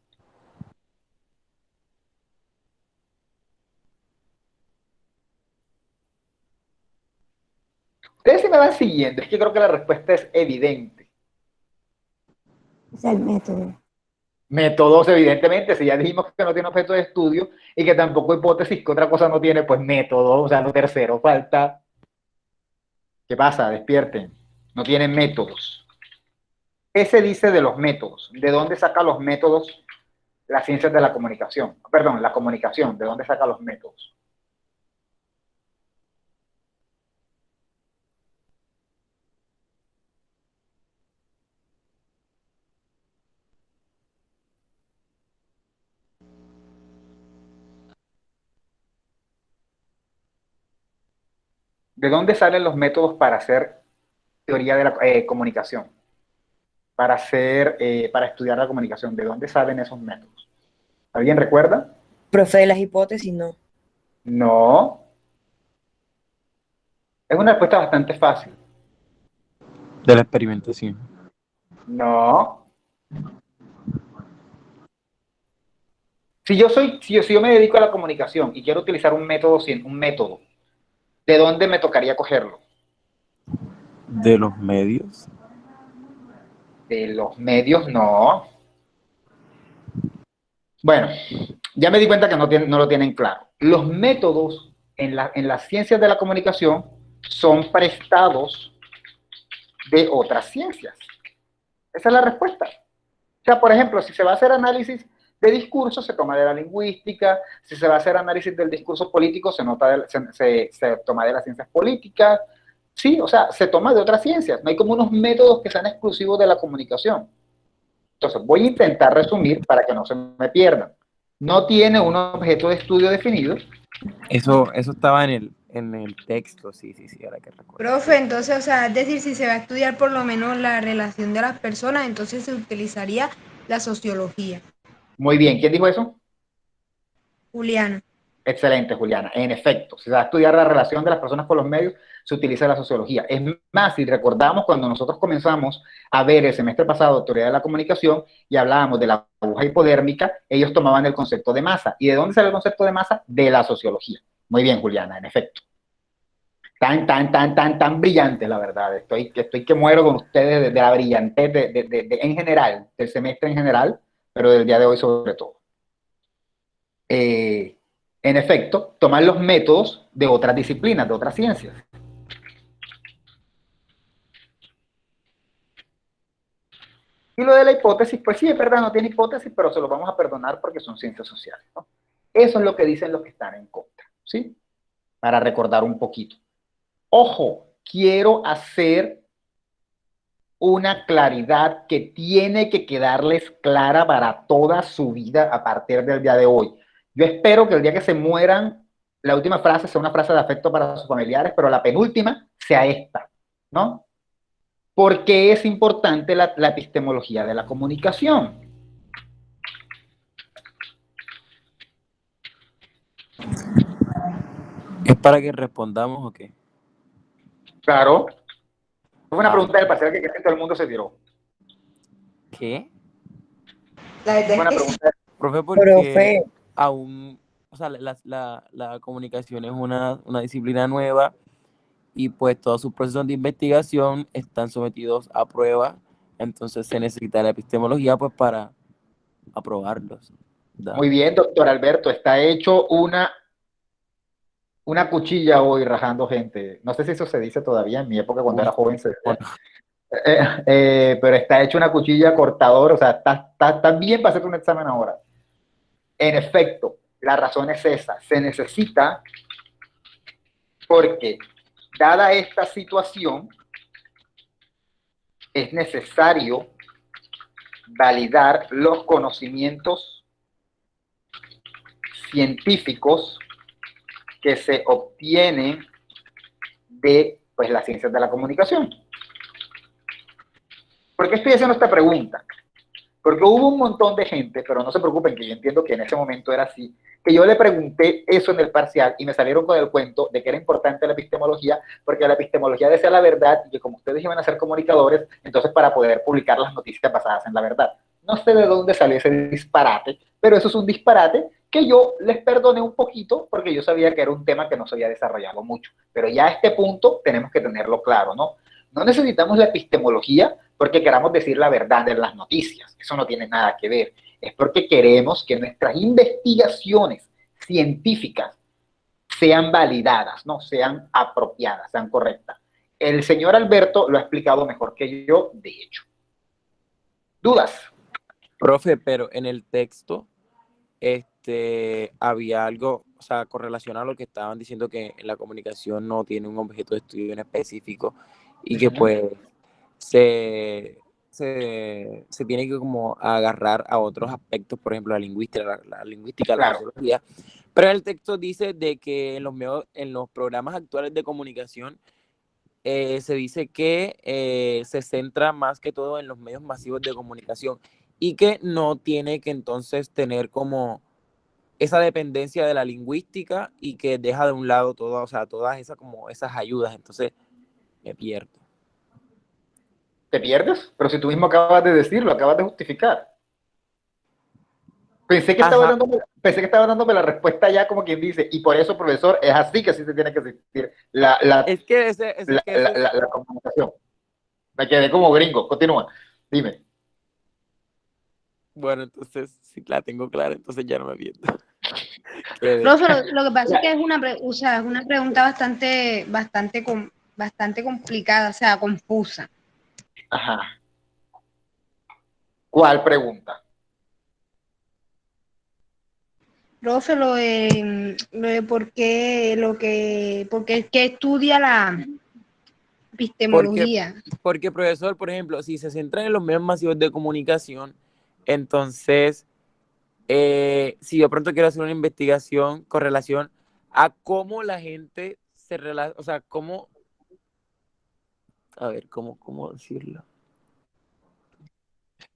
Ustedes se me van siguiendo, es que creo que la respuesta es evidente.
O sea, el método.
Métodos, evidentemente, si ya dijimos que no tiene objeto de estudio y que tampoco hipótesis, que otra cosa no tiene, pues método, o sea, lo tercero, falta. ¿Qué pasa? Despierten. No tienen métodos. ¿Qué se dice de los métodos? ¿De dónde saca los métodos las ciencias de la comunicación? Perdón, la comunicación, ¿de dónde saca los métodos? ¿De dónde salen los métodos para hacer teoría de la comunicación? Para estudiar la comunicación, ¿de dónde salen esos métodos? ¿Alguien recuerda?
Profe, de las hipótesis, no.
No. Es una respuesta bastante fácil.
De la experimentación.
No. Si yo me dedico a la comunicación y quiero utilizar un método, ¿de dónde me tocaría cogerlo?
De los medios.
De los medios, no. Bueno, ya me di cuenta que no lo tienen claro. Los métodos en las ciencias de la comunicación son prestados de otras ciencias. Esa es la respuesta. O sea, por ejemplo, si se va a hacer análisis de discurso, se toma de la lingüística. Si se va a hacer análisis del discurso político, se toma de las ciencias políticas. Sí, o sea, se toma de otras ciencias. No hay como unos métodos que sean exclusivos de la comunicación. Entonces, voy a intentar resumir para que no se me pierdan. No tiene un objeto de estudio definido.
Eso estaba en el texto, sí, ahora que recuerdo.
Profe, entonces, o sea, es decir, si se va a estudiar por lo menos la relación de las personas, entonces se utilizaría la sociología.
Muy bien, ¿quién dijo eso?
Juliana.
Excelente, Juliana. En efecto, si se va a estudiar la relación de las personas con los medios, se utiliza la sociología. Es más, si recordamos cuando nosotros comenzamos a ver el semestre pasado teoría de la comunicación y hablábamos de la aguja hipodérmica, ellos tomaban el concepto de masa. ¿Y de dónde sale el concepto de masa? De la sociología. Muy bien, Juliana, en efecto. Tan brillante, la verdad. Estoy que muero con ustedes de la brillantez en general, del semestre en general, pero del día de hoy sobre todo. En efecto, tomar los métodos de otras disciplinas, de otras ciencias. Y lo de la hipótesis, pues sí, es verdad, no tiene hipótesis, pero se lo vamos a perdonar porque son ciencias sociales, ¿no? Eso es lo que dicen los que están en contra, ¿sí? Para recordar un poquito. Ojo, quiero hacer una claridad que tiene que quedarles clara para toda su vida a partir del día de hoy. Yo espero que el día que se mueran, la última frase sea una frase de afecto para sus familiares, pero la penúltima sea esta, ¿no? ¿Por qué es importante la epistemología de la comunicación?
¿Es para que respondamos o qué?
Claro. Fue una pregunta del parcial que casi todo el mundo se tiró.
¿Qué?
La verdad
Fue una
es que sí.
pregunta.
Profe, porque
Profe,
aún, o sea, la comunicación es una disciplina nueva y pues todos sus procesos de investigación están sometidos a prueba, entonces se necesita la epistemología pues para aprobarlos. ¿Da?
Muy bien, doctor Alberto, está hecho una cuchilla hoy rajando gente. No sé si eso se dice todavía, en mi época cuando era joven se decía. Pero está hecho una cuchilla cortadora, o sea, está bien para hacer un examen ahora. En efecto, La razón es esa, se necesita porque, dada esta situación, es necesario validar los conocimientos científicos que se obtienen de pues, las ciencias de la comunicación. ¿Por qué estoy haciendo esta pregunta? Porque hubo un montón de gente, pero no se preocupen que yo entiendo que en ese momento era así, que yo le pregunté eso en el parcial y me salieron con el cuento de que era importante la epistemología, porque la epistemología decía la verdad y que como ustedes iban a ser comunicadores, entonces para poder publicar las noticias basadas en la verdad. No sé de dónde salió ese disparate, pero eso es un disparate que yo les perdoné un poquito porque yo sabía que era un tema que no se había desarrollado mucho. Pero ya a este punto tenemos que tenerlo claro, ¿no? No necesitamos la epistemología porque queramos decir la verdad en las noticias. Eso no tiene nada que ver. Es porque queremos que nuestras investigaciones científicas sean validadas, no sean apropiadas, sean correctas. El señor Alberto lo ha explicado mejor que yo, de hecho. ¿Dudas?
Profe, pero en el texto había algo, o sea, correlacionado a lo que estaban diciendo, que la comunicación no tiene un objeto de estudio en específico y que pues se tiene que como agarrar a otros aspectos, por ejemplo, la lingüística, la
Claro.
sociología. Pero el texto dice de que en los programas actuales de comunicación se dice que se centra más que todo en los medios masivos de comunicación y que no tiene que entonces tener como esa dependencia de la lingüística y que deja de un lado todo, o sea, todas esas como esas ayudas. Entonces me pierdo.
¿Te pierdes? Pero si tú mismo acabas de decirlo, acabas de justificar. Pensé que estaba dándome la respuesta ya como quien dice, y por eso, profesor, es así que sí se tiene que existir
Es que
la comunicación. Me quedé como gringo. Continúa. Dime.
Bueno, entonces sí la tengo clara, entonces ya no me pierdo.
Profe, lo que pasa es que es una pregunta bastante complicada, o sea, confusa.
Ajá. ¿Cuál pregunta?
Profe, lo de por qué estudia la epistemología.
Porque, profesor, por ejemplo, si se centra en los medios masivos de comunicación, entonces, si yo pronto quiero hacer una investigación con relación a cómo la gente se relaciona, o sea, cómo decirlo,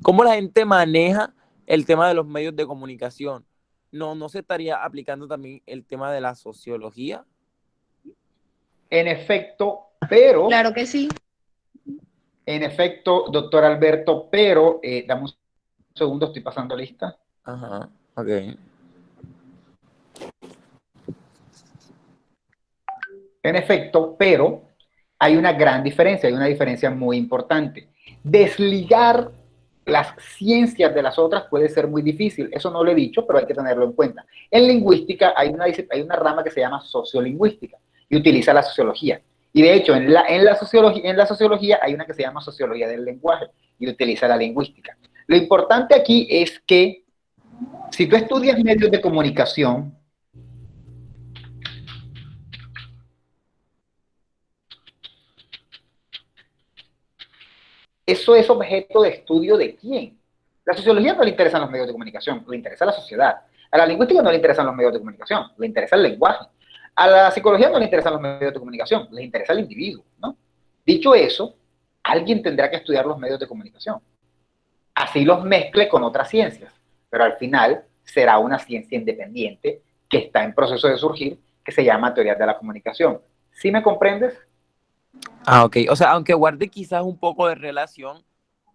cómo la gente maneja el tema de los medios de comunicación. ¿No se estaría aplicando también el tema de la sociología?
En efecto, pero...
Claro que sí.
En efecto, doctor Alberto, pero dame un segundo, estoy pasando lista.
Ajá, ok.
En efecto, pero hay una gran diferencia, hay una diferencia muy importante. Desligar las ciencias de las otras puede ser muy difícil, eso no lo he dicho, pero hay que tenerlo en cuenta. En lingüística hay una rama que se llama sociolingüística y utiliza la sociología. Y de hecho, en la sociología hay una que se llama sociología del lenguaje y utiliza la lingüística. Lo importante aquí es que si tú estudias medios de comunicación, eso es objeto de estudio de quién. La sociología no le interesan los medios de comunicación, le interesa la sociedad. A la lingüística no le interesan los medios de comunicación, le interesa el lenguaje. A la psicología no le interesan los medios de comunicación, le interesa el individuo, ¿no? Dicho eso, alguien tendrá que estudiar los medios de comunicación. Así los mezcle con otras ciencias, pero al final será una ciencia independiente que está en proceso de surgir, que se llama teoría de la comunicación. ¿Sí me comprendes?
Ah, ok. O sea, aunque guarde quizás un poco de relación,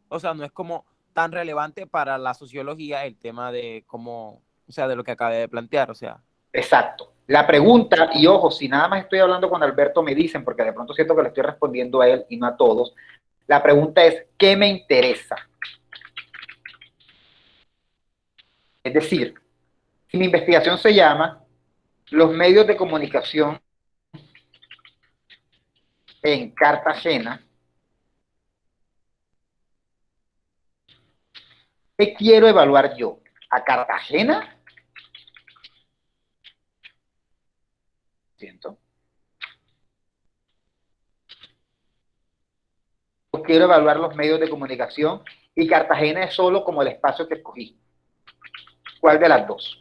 o sea, no es como tan relevante para la sociología el tema de cómo, o sea, de lo que acabé de plantear, o sea.
Exacto. La pregunta, y ojo, si nada más estoy hablando con Alberto, me dicen, porque de pronto siento que le estoy respondiendo a él y no a todos, la pregunta es, ¿qué me interesa? Es decir, si mi investigación se llama los medios de comunicación en Cartagena, ¿qué quiero evaluar yo? ¿A Cartagena Yo quiero evaluar los medios de comunicación y Cartagena es solo como el espacio que escogí. ¿Cuál de las dos?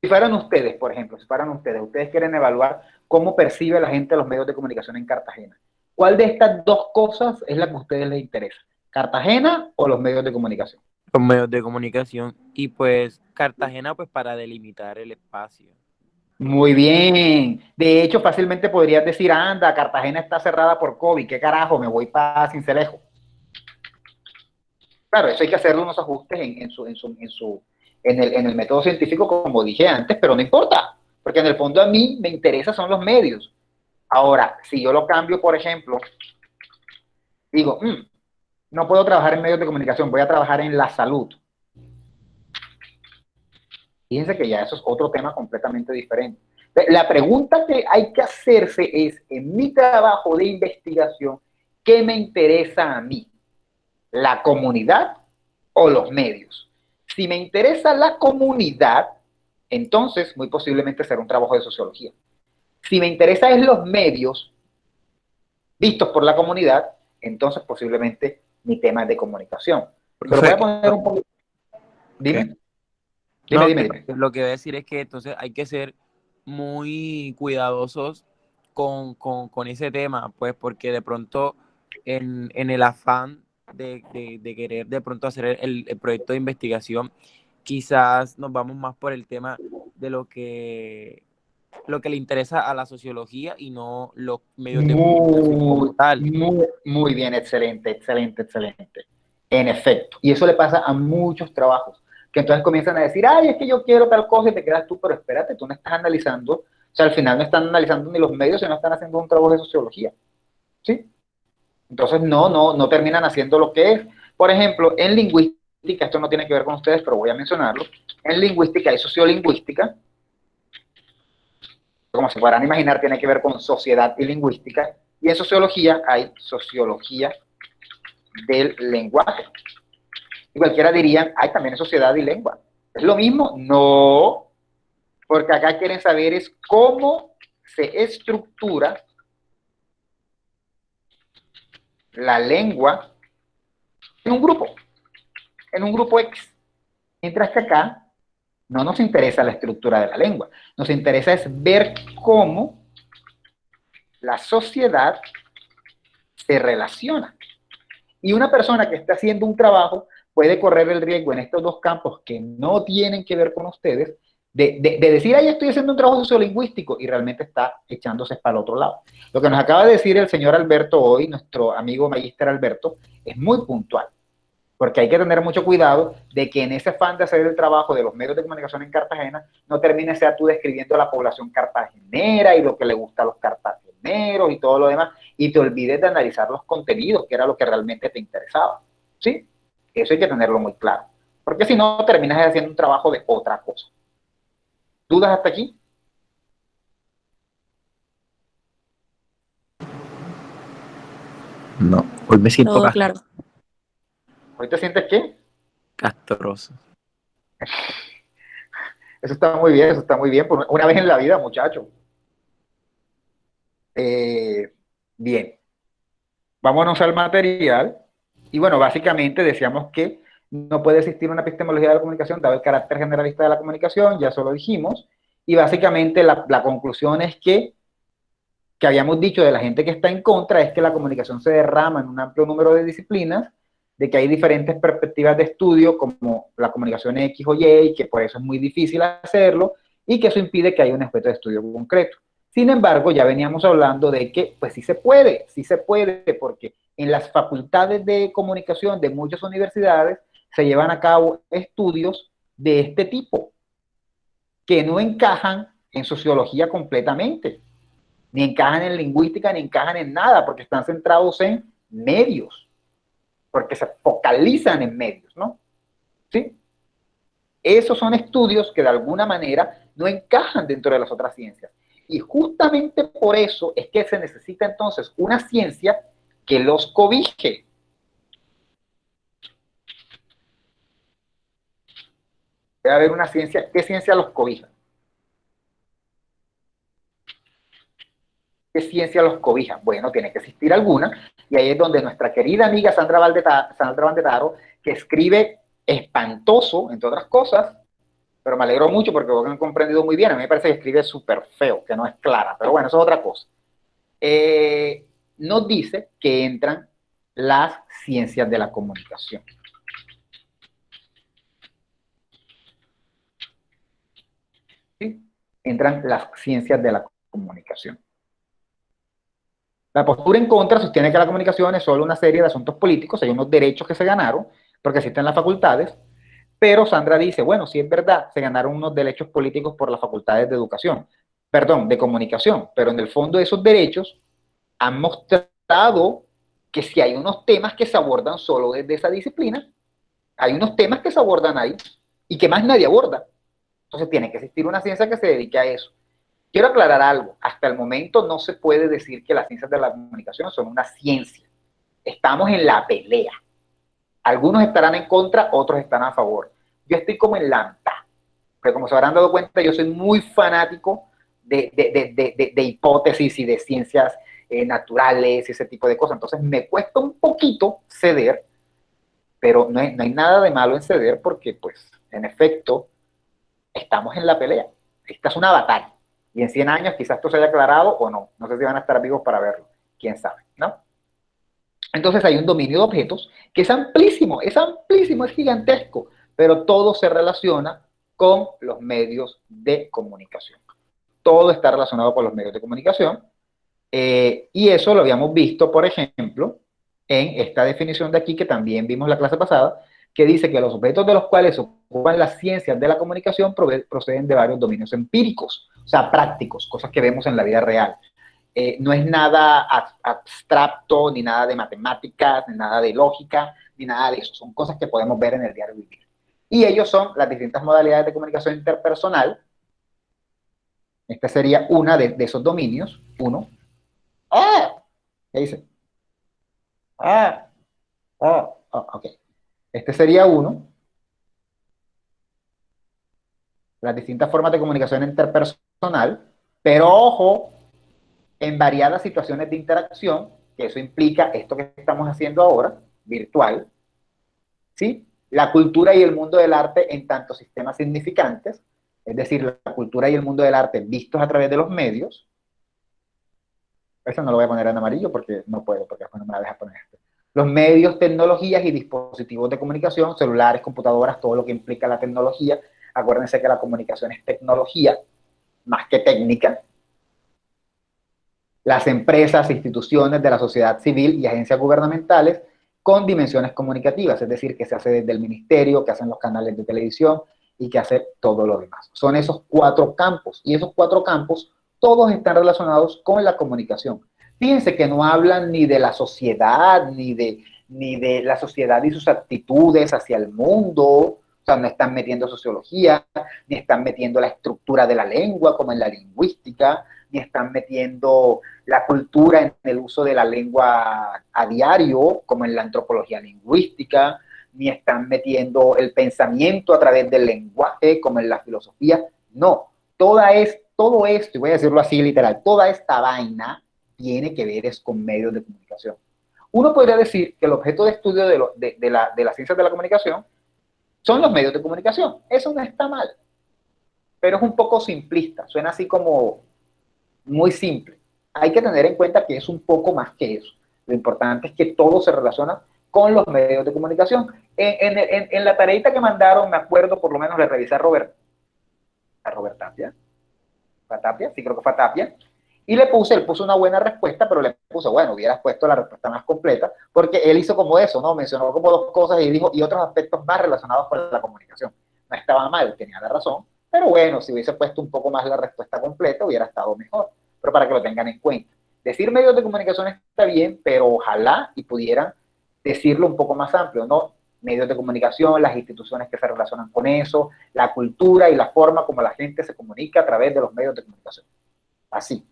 Si fueran ustedes, por ejemplo, ustedes quieren evaluar cómo percibe la gente los medios de comunicación en Cartagena. ¿Cuál de estas dos cosas es la que a ustedes les interesa? ¿Cartagena o los medios de comunicación?
Los medios de comunicación y pues Cartagena pues para delimitar el espacio.
Muy bien. De hecho, fácilmente podrías decir, anda, Cartagena está cerrada por COVID, ¿qué carajo? Me voy para Sincelejo. Claro, eso hay que hacerle unos ajustes en el método científico, como dije antes, pero no importa, porque en el fondo a mí me interesa son los medios. Ahora, si yo lo cambio, por ejemplo, digo, no puedo trabajar en medios de comunicación, voy a trabajar en la salud. Fíjense que ya eso es otro tema completamente diferente. La pregunta que hay que hacerse es, en mi trabajo de investigación, ¿qué me interesa a mí? ¿La comunidad o los medios? Si me interesa la comunidad, entonces muy posiblemente será un trabajo de sociología. Si me interesa es los medios vistos por la comunidad, entonces posiblemente mi tema es de comunicación. Pero voy a poner un poco... Dime. Dime.
Lo que voy a decir es que entonces hay que ser muy cuidadosos con ese tema, pues porque de pronto en el afán de querer de pronto hacer el proyecto de investigación, quizás nos vamos más por el tema de lo que le interesa a la sociología y no los medios de comunicación como tal.
Muy bien, excelente. En efecto. Y eso le pasa a muchos trabajos, que entonces comienzan a decir, ay, es que yo quiero tal cosa y te quedas tú, pero espérate, tú no estás analizando, o sea, al final no están analizando ni los medios, sino están haciendo un trabajo de sociología, ¿sí? Entonces no terminan haciendo lo que es. Por ejemplo, en lingüística, esto no tiene que ver con ustedes, pero voy a mencionarlo, en lingüística hay sociolingüística, como se podrán imaginar, tiene que ver con sociedad y lingüística, y en sociología hay sociología del lenguaje. Y cualquiera diría, hay también sociedad y lengua. ¿Es lo mismo? No, porque acá quieren saber es cómo se estructura la lengua en un grupo X. Mientras que acá no nos interesa la estructura de la lengua, nos interesa es ver cómo la sociedad se relaciona. Y una persona que está haciendo un trabajo puede correr el riesgo en estos dos campos que no tienen que ver con ustedes, de decir, ay, estoy haciendo un trabajo sociolingüístico, y realmente está echándose para el otro lado. Lo que nos acaba de decir el señor Alberto hoy, nuestro amigo magíster Alberto, es muy puntual, porque hay que tener mucho cuidado de que en ese afán de hacer el trabajo de los medios de comunicación en Cartagena, no termine sea tú describiendo a la población cartagenera y lo que le gusta a los cartageneros y todo lo demás, y te olvides de analizar los contenidos, que era lo que realmente te interesaba, ¿sí? Eso hay que tenerlo muy claro, porque si no, terminas haciendo un trabajo de otra cosa. ¿Dudas hasta aquí?
No, hoy me siento
Todo claro.
¿Hoy te sientes qué?
castroso.
Eso está muy bien, por una vez en la vida, muchachos. Bien, vámonos al material. Y bueno, básicamente decíamos que no puede existir una epistemología de la comunicación dado el carácter generalista de la comunicación, ya eso lo dijimos. Y básicamente la conclusión es que habíamos dicho de la gente que está en contra es que la comunicación se derrama en un amplio número de disciplinas, de que hay diferentes perspectivas de estudio como la comunicación X o Y, y que por eso es muy difícil hacerlo, y que eso impide que haya un objeto de estudio concreto. Sin embargo, ya veníamos hablando de que pues sí se puede, porque en las facultades de comunicación de muchas universidades se llevan a cabo estudios de este tipo, que no encajan en sociología completamente, ni encajan en lingüística, ni encajan en nada, porque están centrados en medios, porque se focalizan en medios, ¿no? ¿Sí? Esos son estudios que de alguna manera no encajan dentro de las otras ciencias. Y justamente por eso es que se necesita entonces una ciencia que los cobije. Debe haber una ciencia, ¿qué ciencia los cobija? ciencia los cobija? Bueno, tiene que existir alguna, y ahí es donde nuestra querida amiga Sandra Vandetaro, que escribe espantoso, entre otras cosas, pero me alegro mucho porque vos me han comprendido muy bien. A mí me parece que escribe súper feo, que no es clara, pero bueno, eso es otra cosa. Nos dice que entran las ciencias de la comunicación. ¿Sí? Entran las ciencias de la comunicación. La postura en contra sostiene que la comunicación es solo una serie de asuntos políticos, hay unos derechos que se ganaron, porque existen las facultades, pero Sandra dice, bueno, sí es verdad, se ganaron unos derechos políticos por las facultades de educación, perdón, de comunicación, pero en el fondo esos derechos han mostrado que si hay unos temas que se abordan solo desde esa disciplina, hay unos temas que se abordan ahí y que más nadie aborda. Entonces tiene que existir una ciencia que se dedique a eso. Quiero aclarar algo, hasta el momento no se puede decir que las ciencias de la comunicación son una ciencia. Estamos en la pelea. Algunos estarán en contra, otros estarán a favor. Yo estoy como en la mitad, porque como se habrán dado cuenta, yo soy muy fanático de hipótesis y de ciencias naturales y ese tipo de cosas. Entonces me cuesta un poquito ceder, pero no hay nada de malo en ceder porque, pues, en efecto, estamos en la pelea. Esta es una batalla. Y en 100 años quizás esto se haya aclarado o no. No sé si van a estar vivos para verlo. Quién sabe, ¿no? Entonces hay un dominio de objetos que es amplísimo, es gigantesco, pero todo se relaciona con los medios de comunicación. Todo está relacionado con los medios de comunicación. Y eso lo habíamos visto, por ejemplo, en esta definición de aquí que también vimos la clase pasada, que dice que los objetos de los cuales se ocupan las ciencias de la comunicación proceden de varios dominios empíricos, o sea, prácticos, cosas que vemos en la vida real. No es nada abstracto, ni nada de matemáticas, ni nada de lógica, ni nada de eso. Son cosas que podemos ver en el diario vivir. Y ellos son las distintas modalidades de comunicación interpersonal. Esta sería una de esos dominios. Uno. ¡Ah! ¿Qué dice? Ok. Este sería uno. Las distintas formas de comunicación interpersonal. Pero ojo, en variadas situaciones de interacción, que eso implica esto que estamos haciendo ahora, virtual, ¿sí? La cultura y el mundo del arte en tanto sistemas significantes, es decir, la cultura y el mundo del arte vistos a través de los medios. Eso no lo voy a poner en amarillo porque no puedo, porque después no me la deja poner esto. Los medios, tecnologías y dispositivos de comunicación, celulares, computadoras, todo lo que implica la tecnología. Acuérdense que la comunicación es tecnología, más que técnica. Las empresas, instituciones de la sociedad civil y agencias gubernamentales con dimensiones comunicativas, es decir, que se hace desde el ministerio, que hacen los canales de televisión y que hace todo lo demás. Son esos 4 campos, y esos 4 campos todos están relacionados con la comunicación. Fíjense que no hablan ni de la sociedad, ni de la sociedad y sus actitudes hacia el mundo, o sea, no están metiendo sociología, ni están metiendo la estructura de la lengua, como en la lingüística, ni están metiendo la cultura en el uso de la lengua a diario, como en la antropología lingüística, ni están metiendo el pensamiento a través del lenguaje, como en la filosofía. No, todo esto, y voy a decirlo así literal, toda esta vaina tiene que ver es con medios de comunicación. Uno podría decir que el objeto de estudio de las ciencias de la comunicación son los medios de comunicación. Eso no está mal, pero es un poco simplista, suena así como muy simple. Hay que tener en cuenta que es un poco más que eso. Lo importante es que todo se relaciona con los medios de comunicación. En la tareita que mandaron, me acuerdo, por lo menos le revisé a Robert Tapia. ¿Fue Tapia? Sí, creo que fue Tapia. Y él puso una buena respuesta, pero le puso, bueno, hubieras puesto la respuesta más completa, porque él hizo como eso, ¿no? Mencionó como 2 cosas y dijo, y otros aspectos más relacionados con la comunicación. No estaba mal, tenía la razón, pero bueno, si hubiese puesto un poco más la respuesta completa, hubiera estado mejor. Pero para que lo tengan en cuenta. Decir medios de comunicación está bien, pero ojalá y pudieran decirlo un poco más amplio, ¿no? Medios de comunicación, las instituciones que se relacionan con eso, la cultura y la forma como la gente se comunica a través de los medios de comunicación. Así.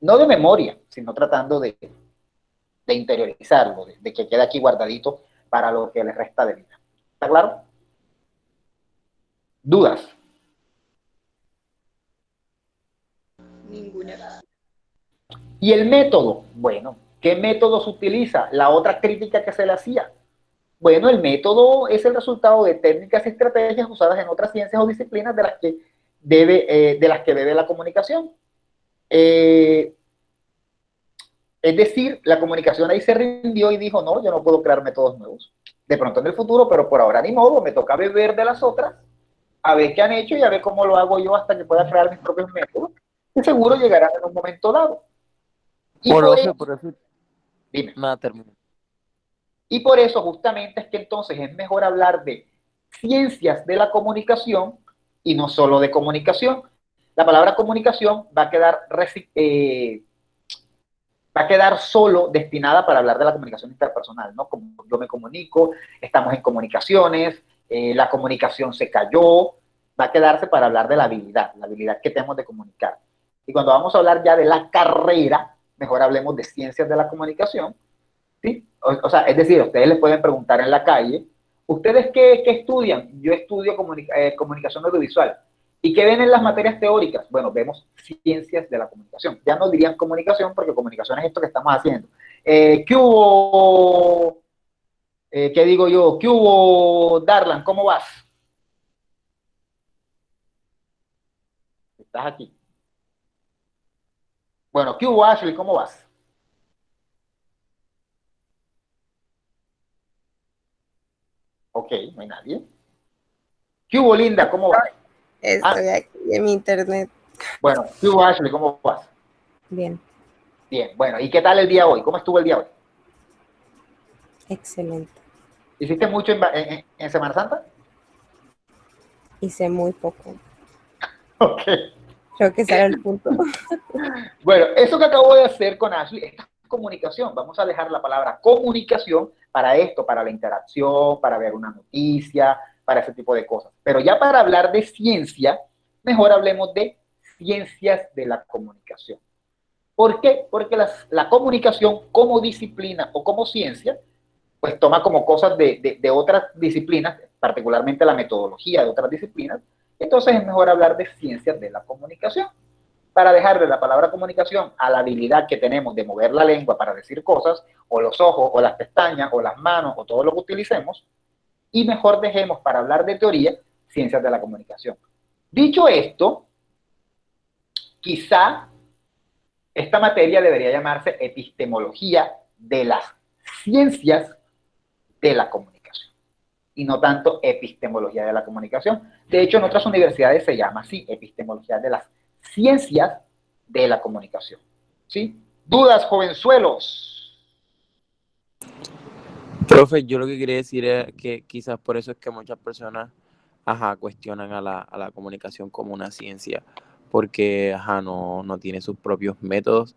No de memoria, sino tratando de interiorizarlo, de que quede aquí guardadito para lo que le resta de vida. ¿Está claro? ¿Dudas?
Ninguna.
Y el método, bueno, ¿qué método se utiliza? La otra crítica que se le hacía. Bueno, el método es el resultado de técnicas y estrategias usadas en otras ciencias o disciplinas de las que bebe la comunicación. Es decir, la comunicación ahí se rindió y dijo, no, yo no puedo crear métodos nuevos. De pronto en el futuro, pero por ahora ni modo, me toca beber de las otras, a ver qué han hecho y a ver cómo lo hago yo hasta que pueda crear mis propios métodos, que seguro llegarán en un momento dado. Y por eso, dime.
Nada, termina.
Y por eso justamente es que entonces es mejor hablar de ciencias de la comunicación y no solo de comunicación. La palabra comunicación va a quedar solo destinada para hablar de la comunicación interpersonal, ¿no? Como yo me comunico, estamos en comunicaciones, la comunicación se cayó, va a quedarse para hablar de la habilidad que tenemos de comunicar. Y cuando vamos a hablar ya de la carrera, mejor hablemos de ciencias de la comunicación, ¿sí? O sea, es decir, ustedes les pueden preguntar en la calle, ¿ustedes qué estudian? Yo estudio comunicación audiovisual. ¿Y qué ven en las materias teóricas? Bueno, vemos ciencias de la comunicación. Ya no dirían comunicación porque comunicación es esto que estamos haciendo. ¿Qué hubo? ¿Qué digo yo? ¿Qué hubo, Darlan? ¿Cómo vas? Estás aquí. Bueno, ¿qué hubo, Ashley? ¿Cómo vas? Ok, no hay nadie. ¿Qué hubo, Linda? ¿Cómo vas?
Estoy aquí en mi internet.
Bueno, ¿qué hubo, Ashley? ¿Cómo vas?
Bien.
Bien, bueno, ¿y qué tal el día hoy? ¿Cómo estuvo el día hoy?
Excelente.
¿Hiciste mucho en Semana Santa?
Hice muy poco.
Ok.
Creo que ese era el punto.
Bueno, eso que acabo de hacer con Ashley, esta comunicación, vamos a dejar la palabra comunicación para esto, para la interacción, para ver una noticia, para ese tipo de cosas. Pero ya para hablar de ciencia, mejor hablemos de ciencias de la comunicación. ¿Por qué? Porque la comunicación como disciplina o como ciencia, pues toma como cosas de otras disciplinas, particularmente la metodología de otras disciplinas. Entonces es mejor hablar de ciencias de la comunicación, para dejarle la palabra comunicación a la habilidad que tenemos de mover la lengua para decir cosas, o los ojos, o las pestañas, o las manos, o todo lo que utilicemos, y mejor dejemos para hablar de teoría ciencias de la comunicación. Dicho esto, quizá esta materia debería llamarse epistemología de las ciencias de la comunicación, y no tanto epistemología de la comunicación. De hecho, en otras universidades se llama así, epistemología de las ciencias de la comunicación. ¿Sí? ¿Dudas, jovenzuelos?
Profe, yo lo que quería decir es que quizás por eso es que muchas personas cuestionan a la comunicación como una ciencia, porque no tiene sus propios métodos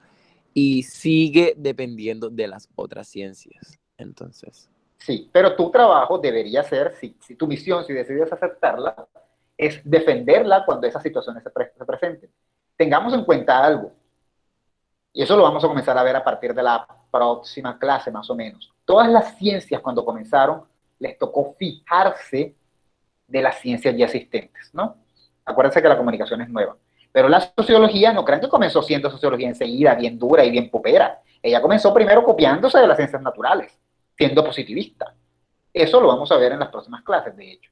y sigue dependiendo de las otras ciencias. Entonces.
Sí, pero tu trabajo debería ser, si tu misión, si decides aceptarla, es defenderla cuando esas situaciones se presenten. Tengamos en cuenta algo, y eso lo vamos a comenzar a ver a partir de la próxima clase, más o menos. Todas las ciencias, cuando comenzaron, les tocó fijarse de las ciencias ya existentes, ¿no? Acuérdense que la comunicación es nueva. Pero la sociología, no crean que comenzó siendo sociología enseguida, bien dura y bien popera. Ella comenzó primero copiándose de las ciencias naturales, siendo positivista. Eso lo vamos a ver en las próximas clases, de hecho.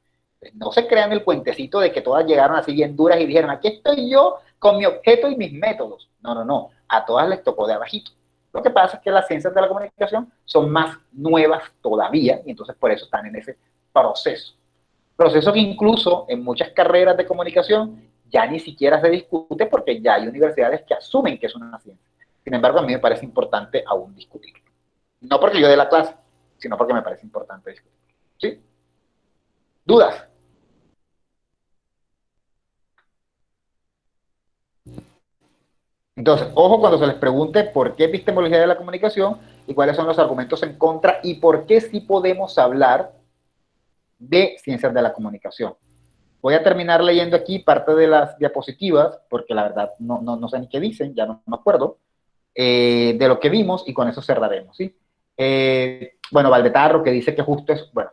No se crean el puentecito de que todas llegaron así bien duras y dijeron, aquí estoy yo con mi objeto y mis métodos. No. A todas les tocó de abajito. Lo que pasa es que las ciencias de la comunicación son más nuevas todavía y entonces por eso están en ese proceso. Proceso que incluso en muchas carreras de comunicación ya ni siquiera se discute porque ya hay universidades que asumen que es una ciencia. Sin embargo, a mí me parece importante aún discutirlo. No porque yo dé la clase, sino porque me parece importante discutirlo. ¿Sí? ¿Dudas? Entonces, ojo cuando se les pregunte por qué epistemología de la comunicación y cuáles son los argumentos en contra y por qué sí podemos hablar de ciencias de la comunicación. Voy a terminar leyendo aquí parte de las diapositivas, porque la verdad no sé ni qué dicen, ya no me acuerdo, de lo que vimos y con eso cerraremos, ¿sí? Bueno, Valdetarro, que dice que justo es, bueno,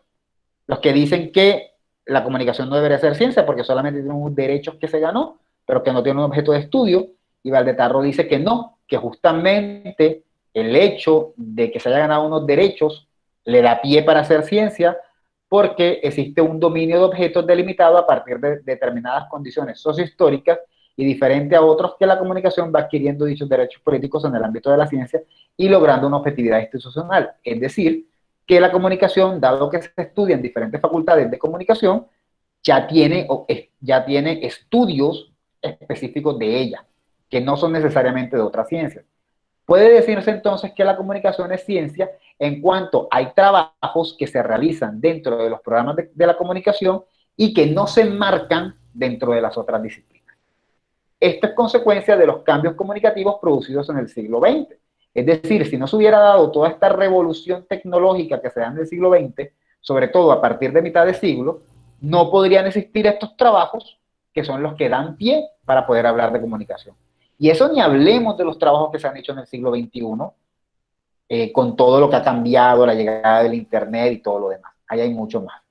los que dicen que la comunicación no debería ser ciencia porque solamente tiene unos derechos que se ganó, pero que no tiene un objeto de estudio, y Valdetarro dice que no, que justamente el hecho de que se haya ganado unos derechos le da pie para hacer ciencia porque existe un dominio de objetos delimitado a partir de determinadas condiciones sociohistóricas y diferente a otros que la comunicación va adquiriendo dichos derechos políticos en el ámbito de la ciencia y logrando una objetividad institucional. Es decir, que la comunicación, dado que se estudia en diferentes facultades de comunicación, ya tiene estudios específicos de ella, que no son necesariamente de otras ciencias. Puede decirse entonces que la comunicación es ciencia en cuanto hay trabajos que se realizan dentro de los programas de la comunicación y que no se enmarcan dentro de las otras disciplinas. Esto es consecuencia de los cambios comunicativos producidos en el siglo XX. Es decir, si no se hubiera dado toda esta revolución tecnológica que se da en el siglo XX, sobre todo a partir de mitad de siglo, no podrían existir estos trabajos que son los que dan pie para poder hablar de comunicación. Y eso ni hablemos de los trabajos que se han hecho en el siglo XXI, con todo lo que ha cambiado, la llegada del Internet y todo lo demás. Ahí hay mucho más.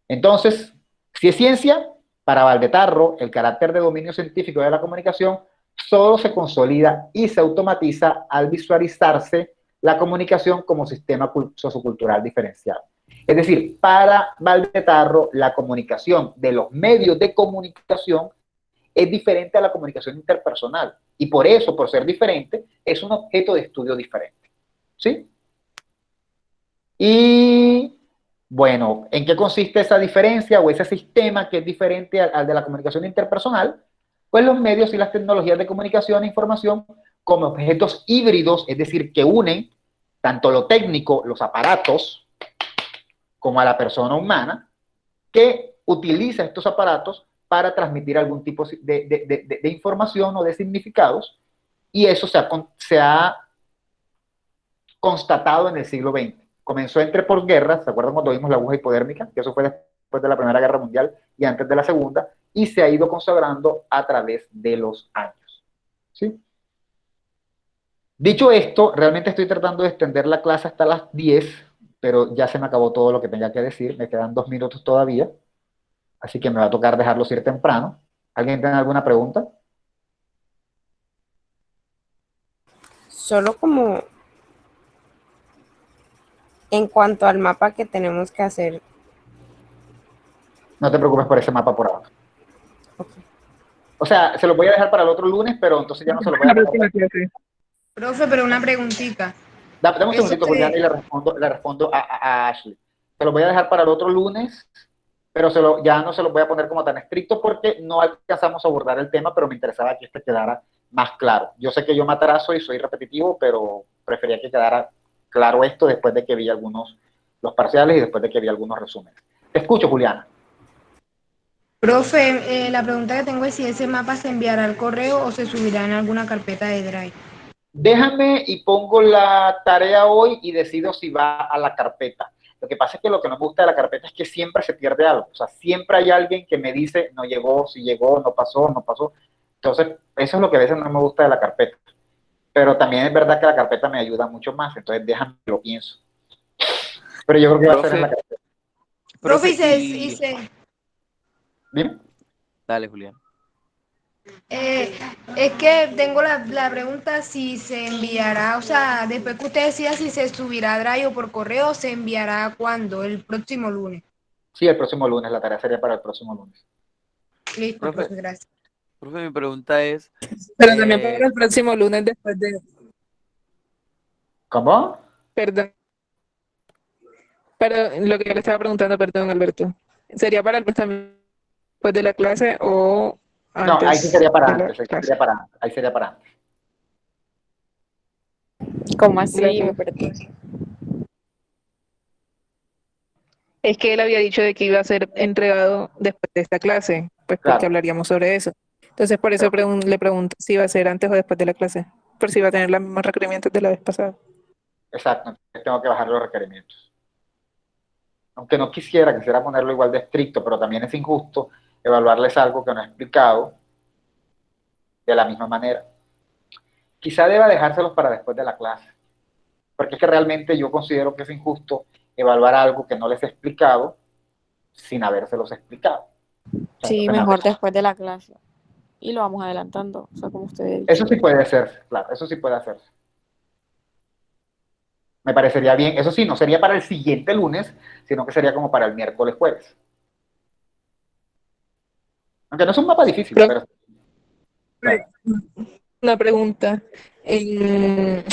Entonces, si es ciencia, para Valdetarro, el carácter de dominio científico de la comunicación solo se consolida y se automatiza al visualizarse la comunicación como sistema sociocultural diferenciado. Es decir, para Valdetarro, la comunicación de los medios de comunicación es diferente a la comunicación interpersonal. Y por eso, por ser diferente, es un objeto de estudio diferente. ¿Sí? Y, bueno, ¿en qué consiste esa diferencia o ese sistema que es diferente al de la comunicación interpersonal? Pues los medios y las tecnologías de comunicación e información como objetos híbridos, es decir, que unen tanto lo técnico, los aparatos, como a la persona humana, que utiliza estos aparatos para transmitir algún tipo de información o de significados, y eso se ha constatado en el siglo XX. Comenzó entre posguerras, ¿se acuerdan cuando vimos la aguja hipodérmica? Que eso fue después de la Primera Guerra Mundial y antes de la Segunda, y se ha ido consagrando a través de los años. ¿Sí? Dicho esto, realmente estoy tratando de extender la clase hasta las 10, pero ya se me acabó todo lo que tenía que decir, me quedan 2 minutos todavía, así que me va a tocar dejarlos ir temprano. ¿Alguien tiene alguna pregunta?
Solo como en cuanto al mapa que tenemos que hacer.
No te preocupes por ese mapa por ahora.
Okay.
O sea, se lo voy a dejar para el otro lunes, pero entonces ya no se lo voy a dejar.
Profe, pero una preguntita.
Dame un segundito, Julián, y le respondo a Ashley. Se lo voy a dejar para el otro lunes, pero ya no se lo voy a poner como tan estricto porque no alcanzamos a abordar el tema, pero me interesaba que este quedara más claro. Yo sé que yo me atraso y soy repetitivo, pero prefería que quedara claro esto después de que vi los parciales y después de que vi algunos resúmenes. Te escucho, Juliana.
Profe, la pregunta que tengo es si ese mapa se enviará al correo o se subirá en alguna carpeta de Drive.
Déjame y pongo la tarea hoy y decido si va a la carpeta. Lo que pasa es que lo que no me gusta de la carpeta es que siempre se pierde algo. O sea, siempre hay alguien que me dice, no llegó, si llegó, no pasó, no pasó. Entonces, eso es lo que a veces no me gusta de la carpeta. Pero también es verdad que la carpeta me ayuda mucho más. Entonces, déjame, lo pienso. Pero yo creo que va a ser en la carpeta.
Profe,
¿Dime?
Dale, Julián.
es que tengo la pregunta si se enviará, o sea, después que usted decida si se subirá a Drive o por correo, ¿se enviará cuándo? El próximo lunes.
Sí, el próximo lunes, la tarea sería para el próximo lunes.
Listo, profe, gracias.
Profe, mi pregunta es...
Pero también para el próximo lunes después de...
¿Cómo?
Perdón. Pero lo que yo le estaba preguntando, perdón, Alberto, ¿sería para el también después de la clase o antes?
No, ahí sí sería para antes, ahí sería para antes.
¿Cómo así? Me perdí.
Es que él había dicho de que iba a ser entregado después de esta clase, pues
Claro.
porque hablaríamos sobre eso. Entonces por eso le pregunto si iba a ser antes o después de la clase, por si iba a tener los mismos requerimientos de la vez pasada.
Exacto, tengo que bajar los requerimientos. Aunque no quisiera ponerlo igual de estricto, pero también es injusto evaluarles algo que no he explicado de la misma manera. Quizá deba dejárselos para después de la clase, porque es que realmente yo considero que es injusto evaluar algo que no les he explicado sin habérselos explicado. O sea,
Sí, mejor después de la clase. y lo vamos adelantando, o sea, como ustedes.
Eso sí puede ser, claro, eso sí puede hacerse. Me parecería bien. Eso sí, no sería para el siguiente lunes, sino que sería como para el miércoles, jueves. Aunque no es un mapa difícil,
Pero-
pero... Bueno,
Una pregunta.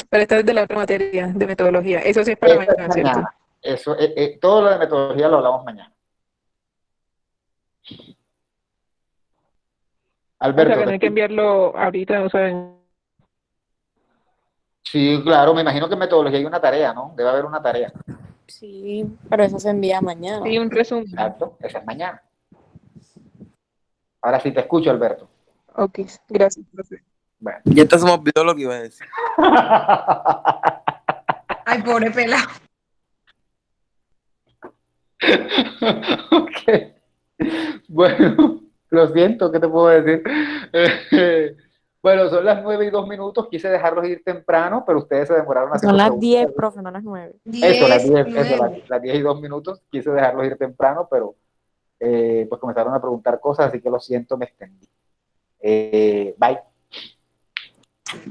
Para esta de la otra materia de metodología, eso sí es para
eso es
mañana, ¿cierto?
mañana. Eso, todo lo de metodología lo hablamos mañana.
O sea,
Alberto,
que no hay que enviarlo ahorita, o sea,
sí, claro, me imagino que en metodología hay una tarea, ¿no? Debe haber una tarea.
Sí, pero eso se envía mañana.
sí, un resumen.
Exacto, esa es mañana. Ahora sí te escucho, Alberto.
Ok, gracias, profe.
Bueno.
Ya te se me olvidó lo que iba a decir.
Ay, pobre pelado.
Ok. Bueno, lo siento, ¿qué te puedo decir? Bueno, son las 9:02. Quise dejarlos ir temprano, pero ustedes se demoraron
Son
haciendo
las
preguntas.
10, profe, no las 9.
Eso, las
10,
10, eso,
9.
las 10:02. Quise dejarlos ir temprano, pero pues comenzaron a preguntar cosas, así que lo siento, me extendí. Bye.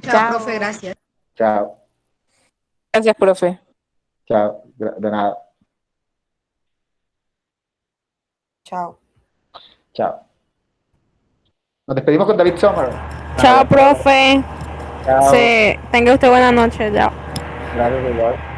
Chao, profe, gracias.
Chao.
Gracias, profe.
Chao. De nada.
Chao.
Chao. Nos despedimos con David Sommer.
Chao, profe.
Chao.
Tenga usted buena noche, ya.
Gracias, igual.